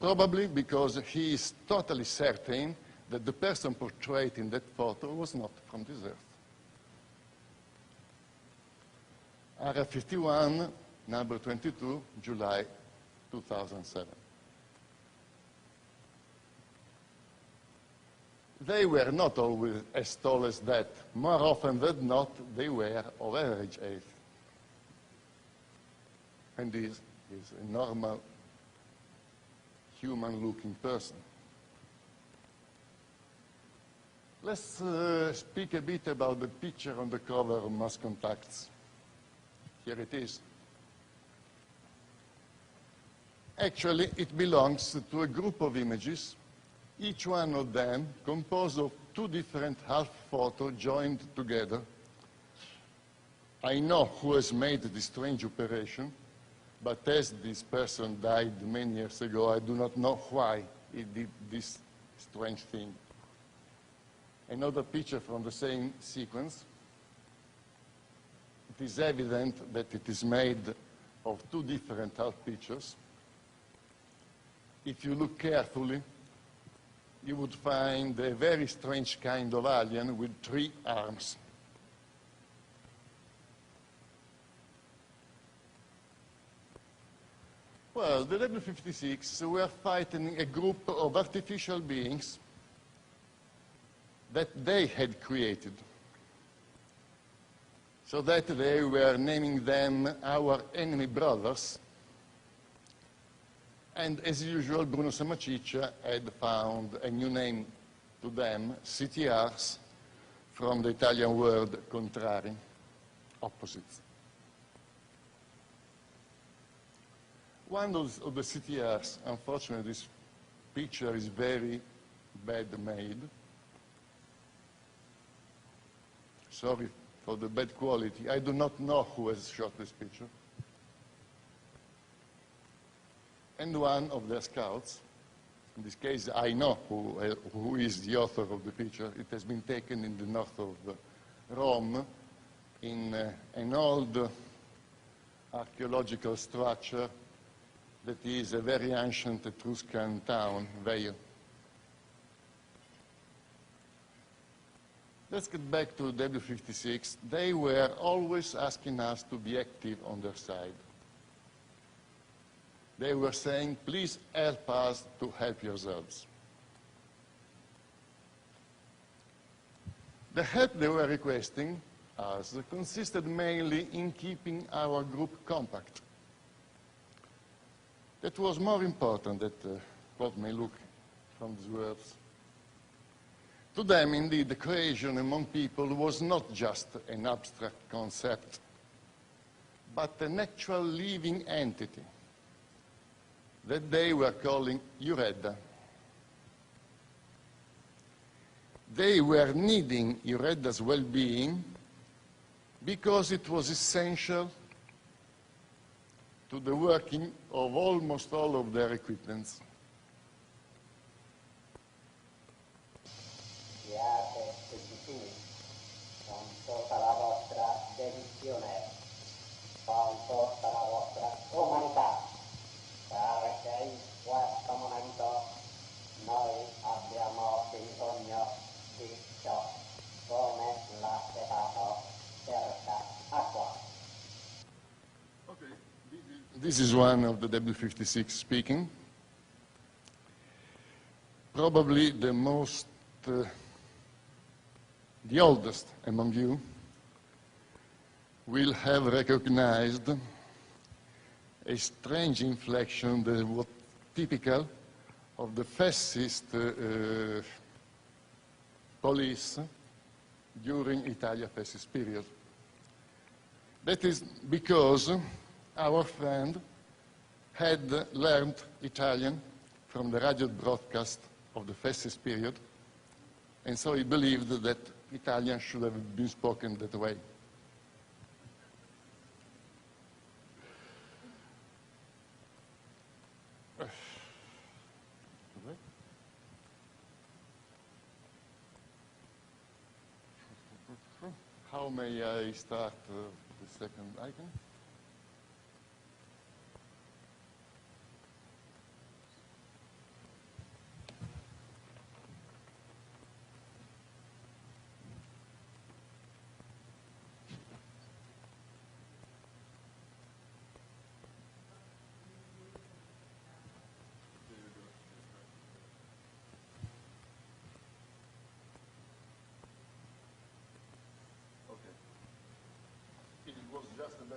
Probably because he is totally certain that the person portrayed in that photo was not from this earth. Area 51, number 22, July 2007. They were not always as tall as that. More often than not, they were of average age. And this is a normal, human-looking person. Let's speak a bit about the picture on the cover of Mass Contacts. Here it is. Actually, it belongs to a group of images, each one of them composed of two different half photos joined together. I know who has made this strange operation, but as this person died many years ago, I do not know why he did this strange thing. Another picture from the same sequence. It is evident that it is made of two different half pictures. If you look carefully, you would find a very strange kind of alien with 3 arms. Well, the W56 were fighting a group of artificial beings that they had created, so that they were naming them our enemy brothers. And as usual, Bruno Samaciccia had found a new name to them, CTRs, from the Italian word contrari, opposites. One of the CTRs, unfortunately, this picture is very bad made. Sorry for the bad quality. I do not know who has shot this picture. And one of their scouts, in this case I know who is the author of the picture. It has been taken in the north of Rome in an old archaeological structure that is a very ancient Etruscan town, Veio. Let's get back to W56. They were always asking us to be active on their side. They were saying, please help us to help yourselves. The help they were requesting us consisted mainly in keeping our group compact. That was more important than what may look from these words. To them, indeed, the cohesion among people was not just an abstract concept, but an actual living entity that they were calling Iureda. They were needing Iureda's well-being because it was essential to the working of almost all of their equipments. Siate Gesù con tutta la vostra dedizione, con tutta la vostra umanità, perché in questo momento noi abbiamo bisogno di ciò, come l'acetato cerca acqua. Okay. This is one of the W56 speaking. Probably the most the oldest among you will have recognized a strange inflection that was typical of the fascist police during Italia fascist period. That is because our friend had learned Italian from the radio broadcast of the fascist period, and so he believed that Italian should have been spoken that way. How may I start the second icon?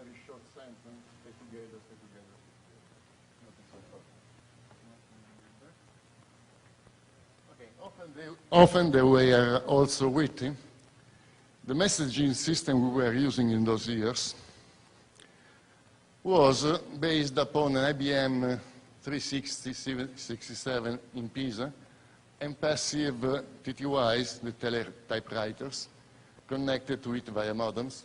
very short sentence, stay together, stay together. Nothing so important. Okay, often they were also witty. The messaging system we were using in those years was based upon an IBM 360-67 in Pisa and passive TTYs, the teletypewriters, connected to it via modems.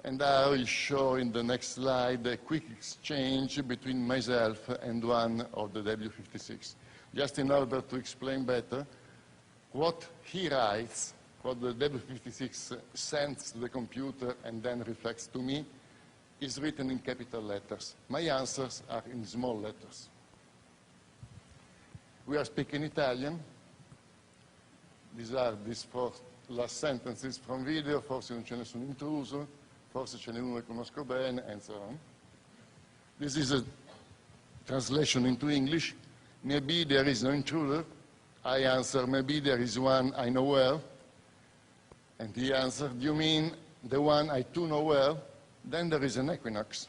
And I will show in the next slide a quick exchange between myself and one of the W56, just in order to explain better what he writes, what the W56 sends to the computer and then reflects to me, is written in capital letters. My answers are in small letters. We are speaking Italian. These are these four last sentences from video, forse non c'è nessun intruso, forse ce n'è uno che conosco bene, and so on. This is a translation into English. Maybe there is no intruder. I answer, maybe there is one I know well. And he answered, you mean the one I do know well? Then there is an equinox.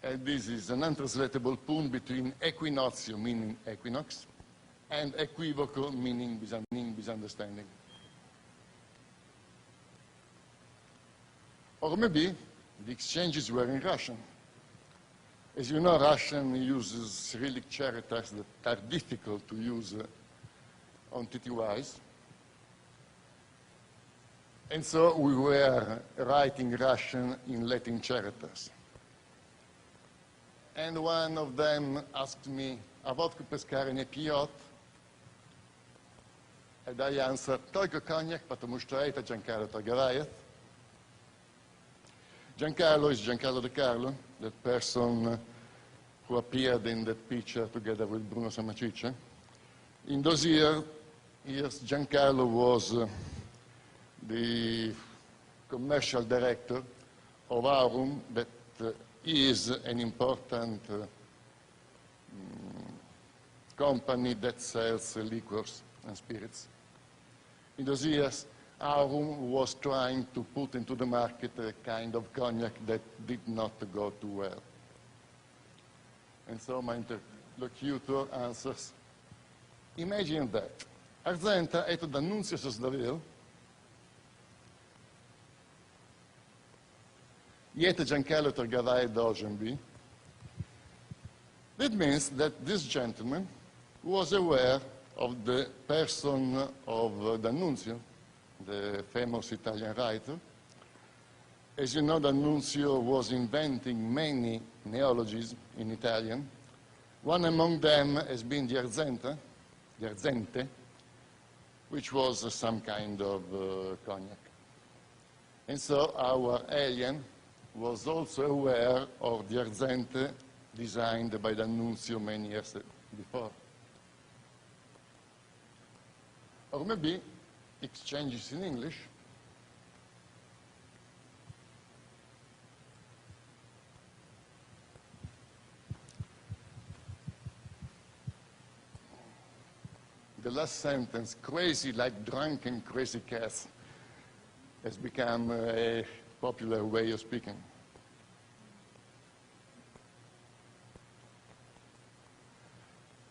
And this is an untranslatable pun between equinoctio, meaning equinox, and equivocal, meaning misunderstanding. Or maybe the exchanges were in Russian. As you know, Russian uses Cyrillic characters that are difficult to use on TTYs. And so we were writing Russian in Latin characters. And one of them asked me, a vodka pescare не пьет? And I answered, только коньяк, потому что это Giancarlo торговает. Giancarlo is Giancarlo De Carlo, that person who appeared in that picture together with Bruno Sammacice. In those years Giancarlo was the commercial director of Aurum, that is an important company that sells liquors and spirits. In those years, Aurum was trying to put into the market a kind of cognac that did not go too well. And so my interlocutor answers, imagine that. Arzenta ето да Нунcio создавил, и ето Giancarlo торговает должен be. That means that this gentleman was aware of the person of D'Annunzio, the famous Italian writer. As you know, D'Annunzio was inventing many neologisms in Italian. One among them has been the arzente, which was some kind of cognac. And so our alien was also aware of the arzente designed by D'Annunzio many years before. Or maybe exchanges in English. The last sentence, crazy like drunken crazy cats, has become a popular way of speaking.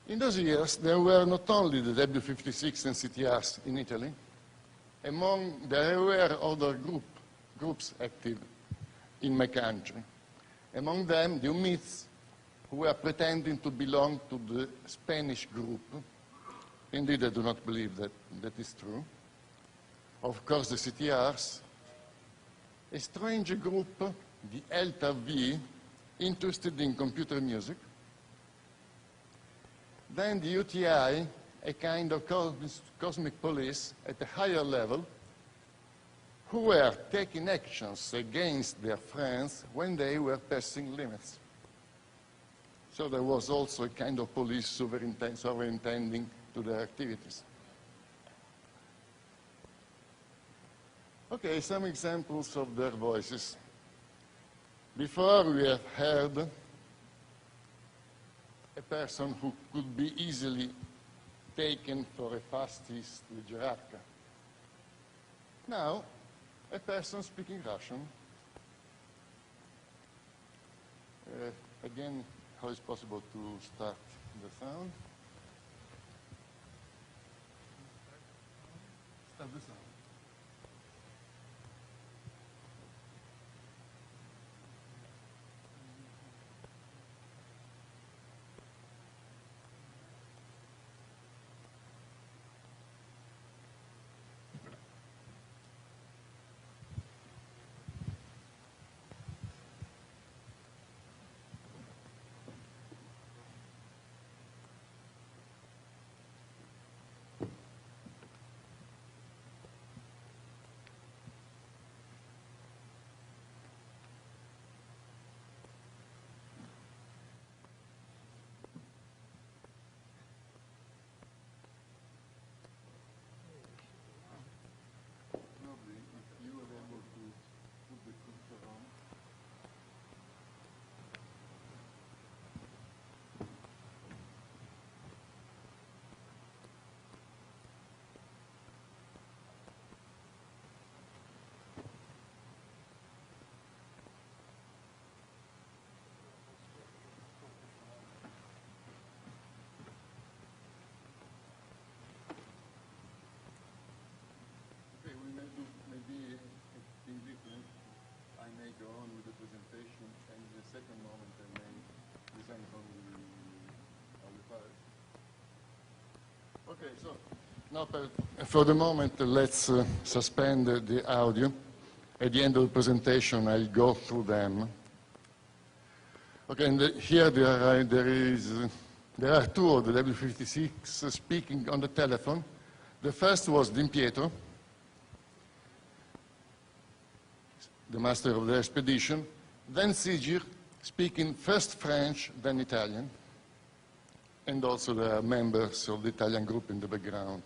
In those years, there were not only the W56 and CTRs in Italy. There were other groups active in my country. Among them, the UMITs, who were pretending to belong to the Spanish group. Indeed, I do not believe that that is true. Of course, the CTRs, a strange group, the Elta V, interested in computer music. Then the UTI, a kind of cosmic police at a higher level, who were taking actions against their friends when they were passing limits. So there was also a kind of police superintending to their activities. Okay, some examples of their voices. Before we have heard a person who could be easily taken for a fascist gerarca. Now, a person speaking Russian. Again, how is possible to start the sound? Start the sound. Probably, if you were able to put the cursor on. Okay, we may do maybe a thing different. I may go on with the presentation, and in the second moment I may present on the files. Okay, so now for the moment let's suspend the audio. At the end of the presentation I'll go through them. Okay, and here there are two of the W56 speaking on the telephone. The first was Di Pietro, the master of the expedition, then Sigir, speaking first French, then Italian, and also there are members of the Italian group in the background.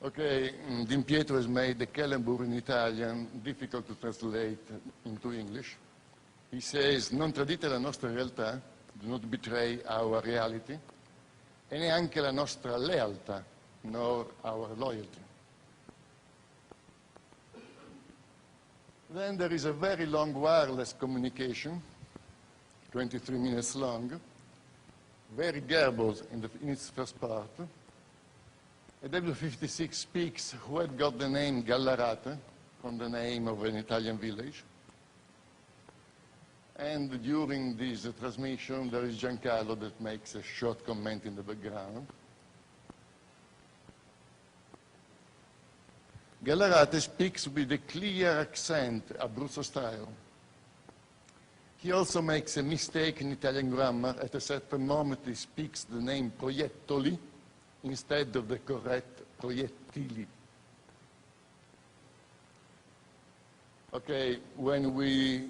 Okay, Di Pietro has made the calembour in Italian difficult to translate into English. He says, non tradite la nostra realtà, do not betray our reality, e neanche la nostra lealtà, nor our loyalty. Then there is a very long wireless communication, 23 minutes long, very garbled in its first part. A W56 speaks who had got the name Gallarate, from the name of an Italian village. And during this transmission, there is Giancarlo that makes a short comment in the background. Gallarate speaks with a clear accent, Abruzzo style. He also makes a mistake in Italian grammar. At a certain moment, he speaks the name proiettoli instead of the correct proiettili. Okay, when we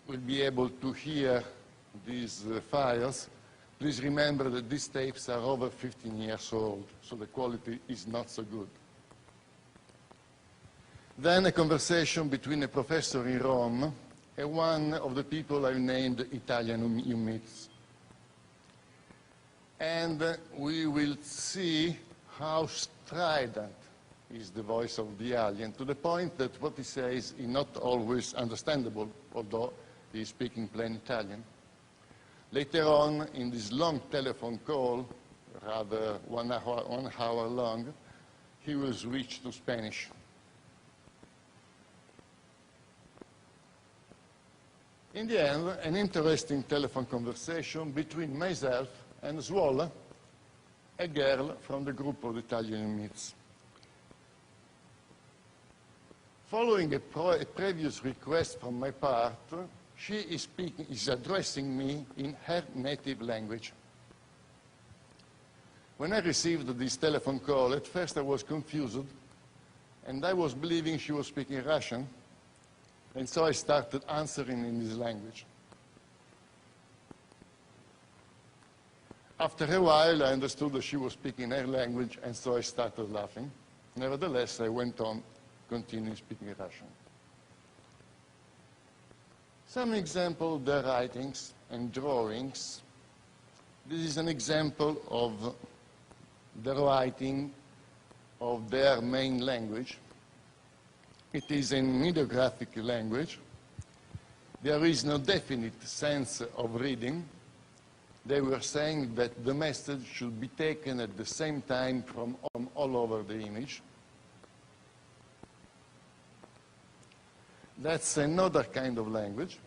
will be able to hear these files, please remember that these tapes are over 15 years old, so the quality is not so good. Then a conversation between a professor in Rome and one of the people I named Italian humans. And we will see how strident is the voice of the alien, to the point that what he says is not always understandable, although he is speaking plain Italian. Later on, in this long telephone call, rather 1 hour long, he will switch to Spanish. In the end, an interesting telephone conversation between myself and Suola, a girl from the group of Italian MITs. Following a previous request from my part, she is addressing me in her native language. When I received this telephone call, at first I was confused, and I was believing she was speaking Russian, and so I started answering in this language. After a while, I understood that she was speaking her language, and so I started laughing. Nevertheless, I went on, continuing speaking Russian. Some example of the writings and drawings. This is an example of the writing of their main language. It is an ideographic language. There is no definite sense of reading. They were saying that the message should be taken at the same time from all over the image. That's another kind of language.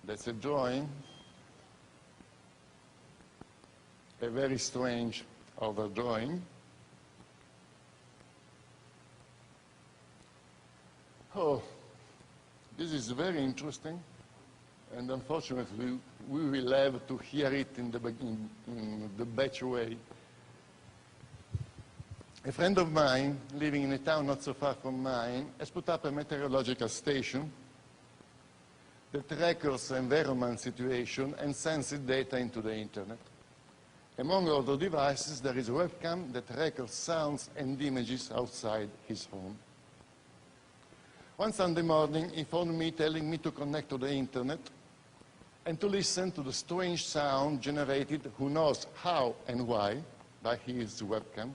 That's a drawing, a very strange other drawing. Oh, this is very interesting, and unfortunately we will have to hear it in the Breccia way. A friend of mine, living in a town not so far from mine, has put up a meteorological station that records the environment situation and sends its data into the internet. Among other devices, there is a webcam that records sounds and images outside his home. One Sunday morning, he phoned me telling me to connect to the internet and to listen to the strange sound generated, who knows how and why, by his webcam.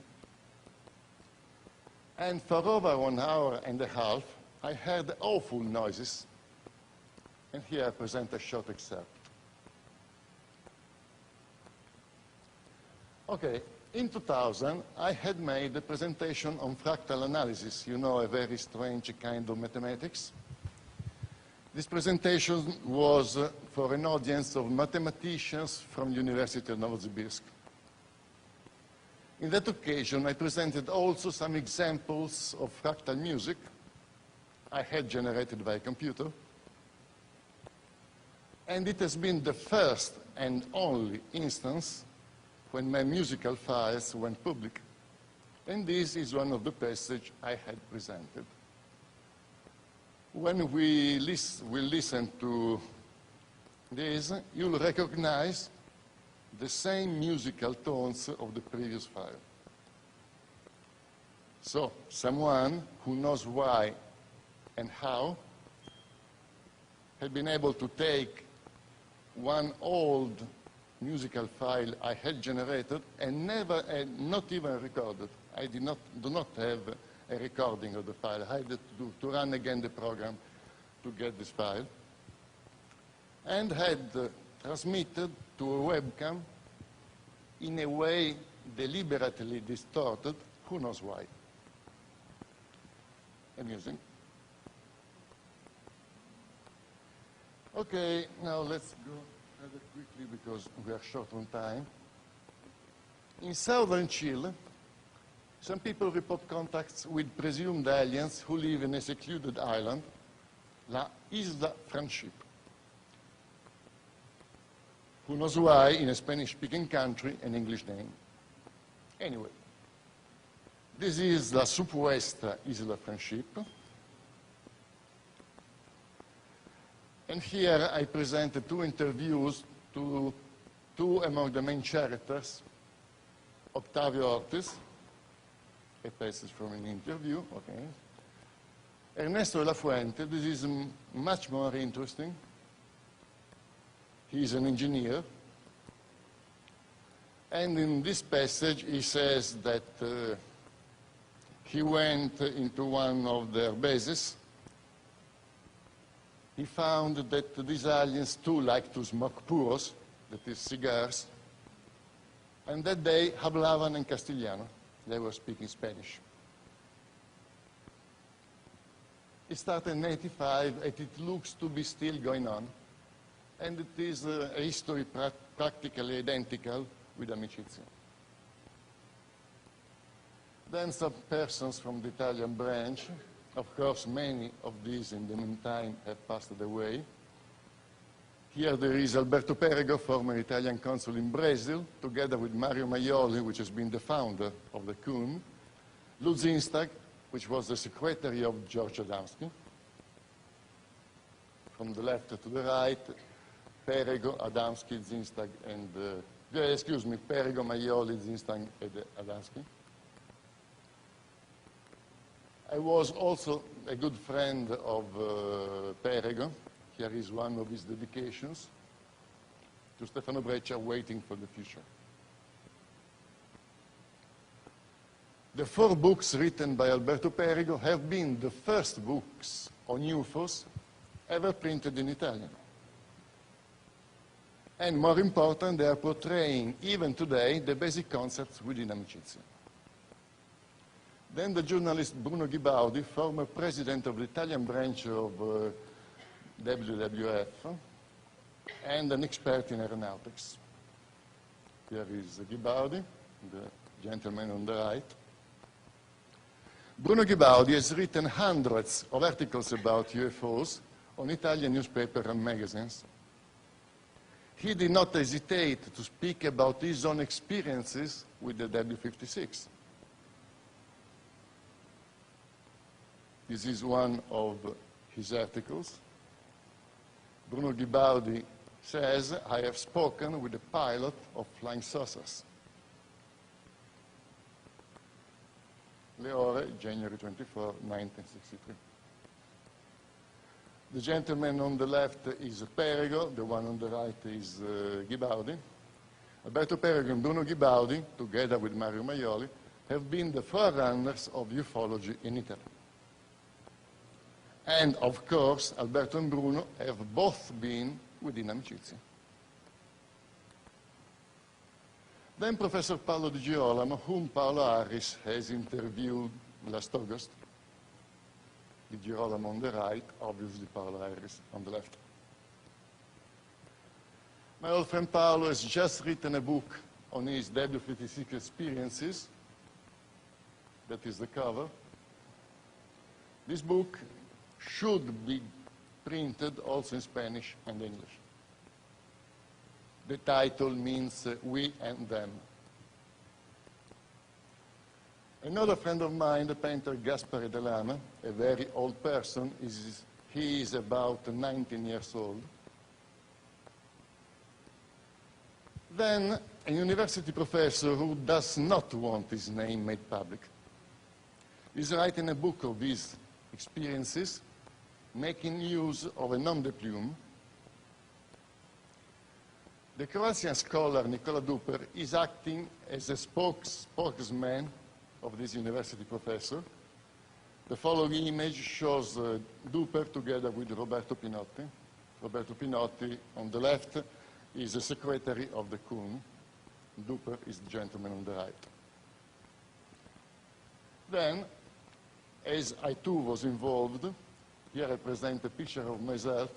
And for over 1 hour and a half, I heard awful noises. And here I present a short excerpt. Okay, in 2000, I had made a presentation on fractal analysis, you know, a very strange kind of mathematics. This presentation was for an audience of mathematicians from the University of Novosibirsk. In that occasion, I presented also some examples of fractal music I had generated by a computer. And it has been the first and only instance when my musical files went public. And this is one of the passages I had presented. When we listen to this, you'll recognize the same musical tones of the previous file. So, someone who knows why and how had been able to take one old musical file I had generated and not even recorded. I do not have a recording of the file. I had to run again the program to get this file, and had transmitted to a webcam in a way deliberately distorted, who knows why. Amusing. Okay, now let's go rather quickly because we are short on time. In southern Chile, some people report contacts with presumed aliens who live in a secluded island, La Isla Friendship. Who knows why, in a Spanish-speaking country, an English name. Anyway, this is la supuesta Isla Friendship. And here I presented 2 interviews to 2 among the main characters, Octavio Ortiz, a passage from an interview, okay. Ernesto de la Fuente, this is much more interesting. He is an engineer. And in this passage, he says that he went into one of their bases. He found that these aliens too like to smoke puros, that is cigars, and that they hablaban en castellano. They were speaking Spanish. It started in 1985, and it looks to be still going on. And it is a history practically identical with Amicizia. Then some persons from the Italian branch, of course many of these in the meantime have passed away. Here there is Alberto Perego, former Italian consul in Brazil, together with Mario Maioli, which has been the founder of the CUN, Luz Instag, which was the secretary of George Adamski. From the left to the right, Perego, Adamski, Zinstag, and, Perego, Maioli, Zinstag, and Adamski. I was also a good friend of Perego. here is one of his dedications to Stefano Breccia, Waiting for the Future. The 4 books written by Alberto Perigo have been the first books on UFOs ever printed in Italian. And more important, they are portraying, even today, the basic concepts within Amicizia. Then the journalist Bruno Ghibaudi, former president of the Italian branch of WWF, and an expert in aeronautics. Here is Ghibaudi, the gentleman on the right. Bruno Ghibaudi has written hundreds of articles about UFOs on Italian newspapers and magazines. He did not hesitate to speak about his own experiences with the W-56. This is one of his articles. Bruno Ghibaudi says, I have spoken with the pilot of flying saucers. Le Ore, January 24, 1963. The gentleman on the left is Perigo, the one on the right is Ghibaudi. Alberto Perigo and Bruno Ghibaudi, together with Mario Maioli, have been the forerunners of ufology in Italy. And, of course, Alberto and Bruno have both been within Amicizia. Then Professor Paolo Di Girolamo, whom Paolo Harris has interviewed last August. Di Girolamo on the right, obviously Paolo Harris on the left. My old friend Paolo has just written a book on his W-56 experiences. That is the cover. This book should be printed also in Spanish and English. The title means We and Them. Another friend of mine, the painter Gaspare De Lama, a very old person, he is about 19 years old. Then a university professor who does not want his name made public is writing a book of his experiences, making use of a nom de plume. The Croatian scholar Nicola Duper is acting as a spokesman of this university professor. The following image shows Duper together with Roberto Pinotti. Roberto Pinotti on the left is the secretary of the CUN. Duper is the gentleman on the right. Then, as I too was involved, here I present a picture of myself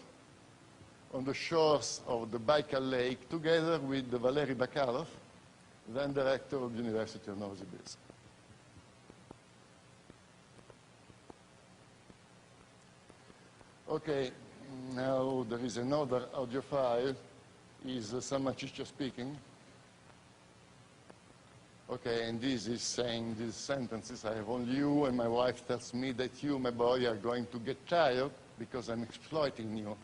on the shores of the Baikal Lake together with Valery Bakalov, then director of the University of Novosibirsk. Okay, now there is another audio file, is Samachicha speaking. Okay, and this is saying these sentences, I have only you, and my wife tells me that you, my boy, are going to get tired because I'm exploiting you.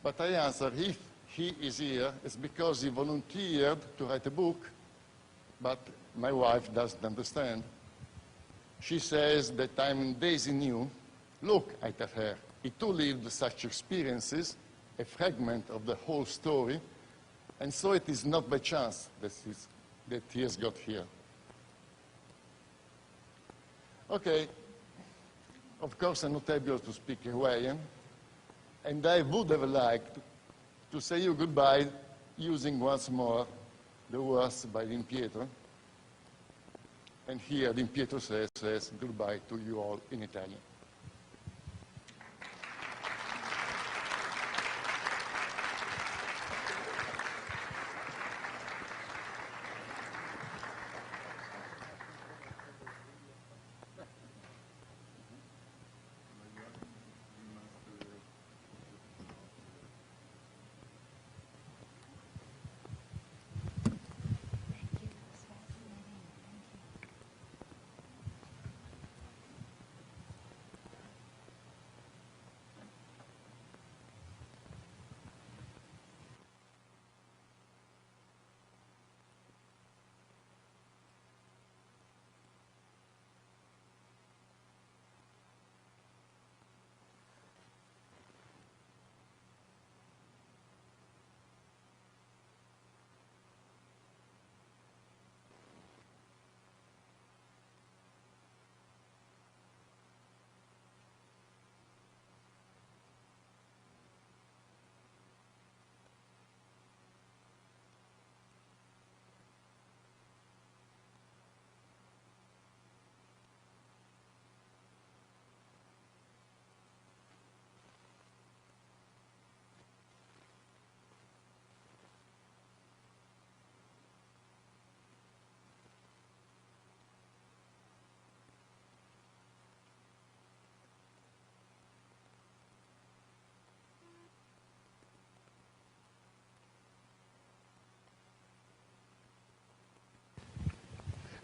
But I answer, if he is here, it's because he volunteered to write a book, but my wife doesn't understand. She says that I'm dazing you. Look, I tell her, he too lived such experiences, a fragment of the whole story, and so it is not by chance that he has got here. Okay, of course I'm not able to speak Hawaiian, and I would have liked to say you goodbye using once more the words by Din Pietro. And here Din Pietro says goodbye to you all in Italian.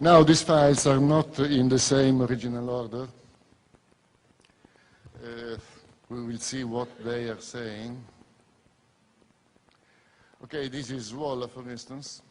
Now, these files are not in the same original order. We will see what they are saying. Okay, this is Wola, for instance.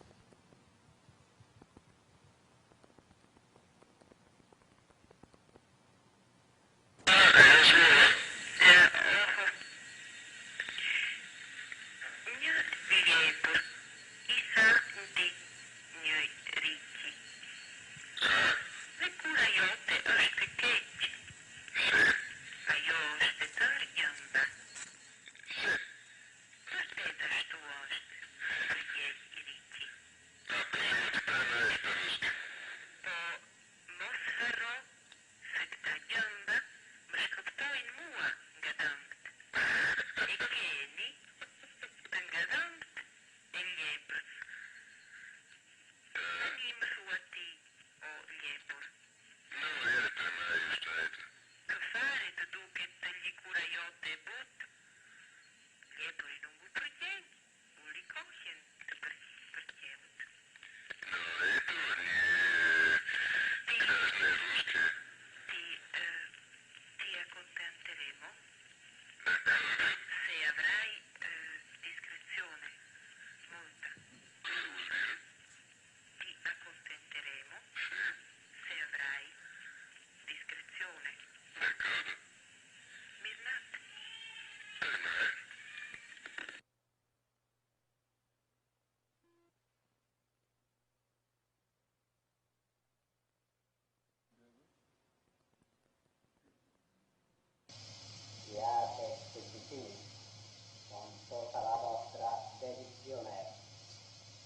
con tutta la vostra dedizione,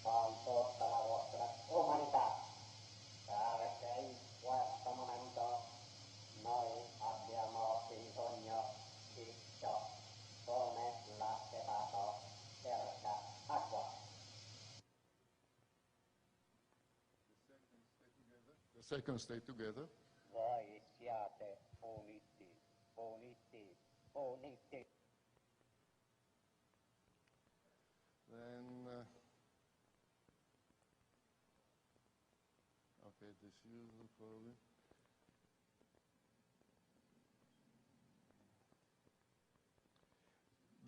con tutta la vostra umanità, perché in questo momento noi abbiamo bisogno di ciò, come l'ha chiamato Breccia acqua. The second stay together. Voi siate uniti, uniti, uniti. Then, okay, this usual probably.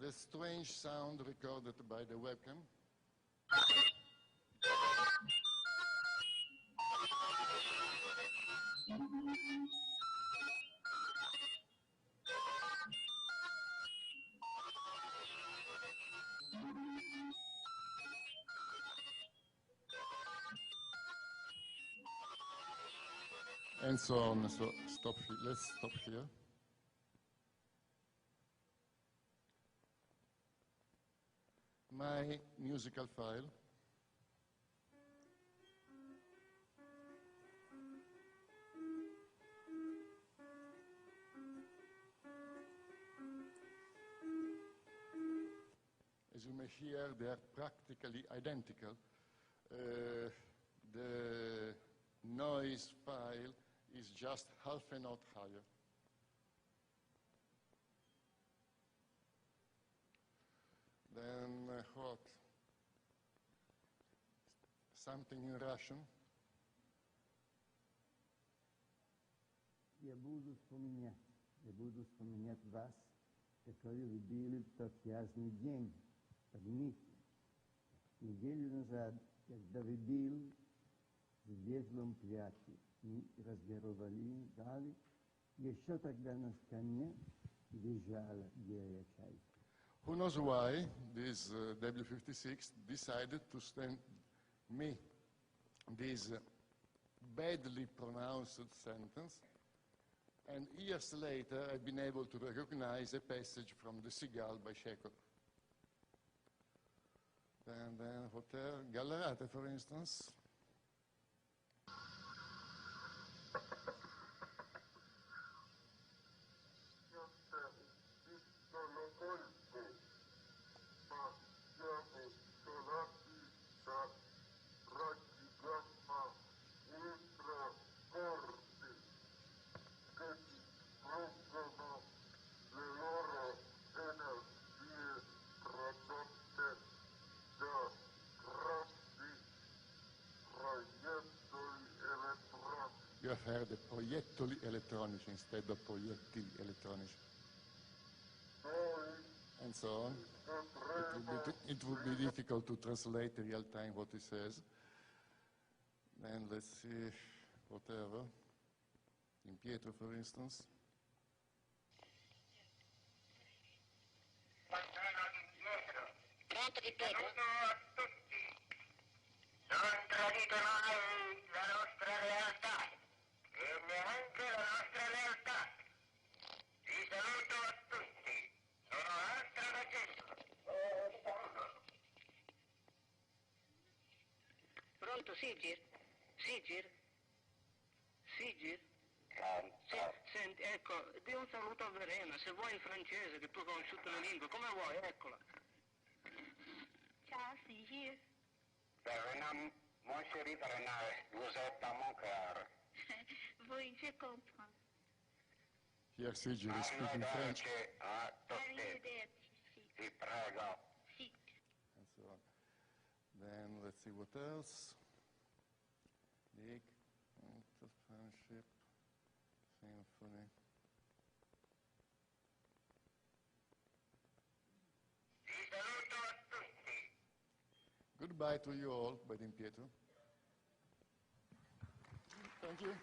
The strange sound recorded by the webcam. And so on. So stop. Let's stop here. My musical file. As you may hear, they are practically identical. The noise file is just half a note higher. Then what? Something in Russian. Я буду вспоминать вас, который вы были в тот ясный день. Поднимите. Неделю назад, когда вы были в ветлом пляже, мы разговаривали, дали, еще тогда на скамье лежала белая чайка. Who knows why this W56 decided to send me this badly pronounced sentence, and years later I've been able to recognize a passage from The Seagull by Chekhov. And then Hotel Gallerate, for instance. prefer the proiettili elettronici instead of proiettili elettronici. And so on. It would be difficult to translate in real time what he says. Then let's see, whatever. In Pietro, for instance. Pronto Di Pietro? Saluto a tutti. Non tradite mai la nostra realtà e neanche la nostra realtà. Vi saluto a tutti. Sono Astra da Gesso. Pronto Sigir? Sigir? Sigir? Sì, senti, ecco, di un saluto a Verena, se vuoi in francese, che tu hai conosciuto le lingue, come vuoi, eccola. Ciao Sigir. Verena, mon chéri Verena, vous êtes dans mon cœur. Oui, je comprends. Here Sigil is speaking French. Arrivederci a tutti. Arrivederci, sì. Vi prego. Sì. And so on. Then let's see what else. Nick, friendship, symphony. Vi saluto a tutti. Goodbye to you all, by Pietro. Thank you.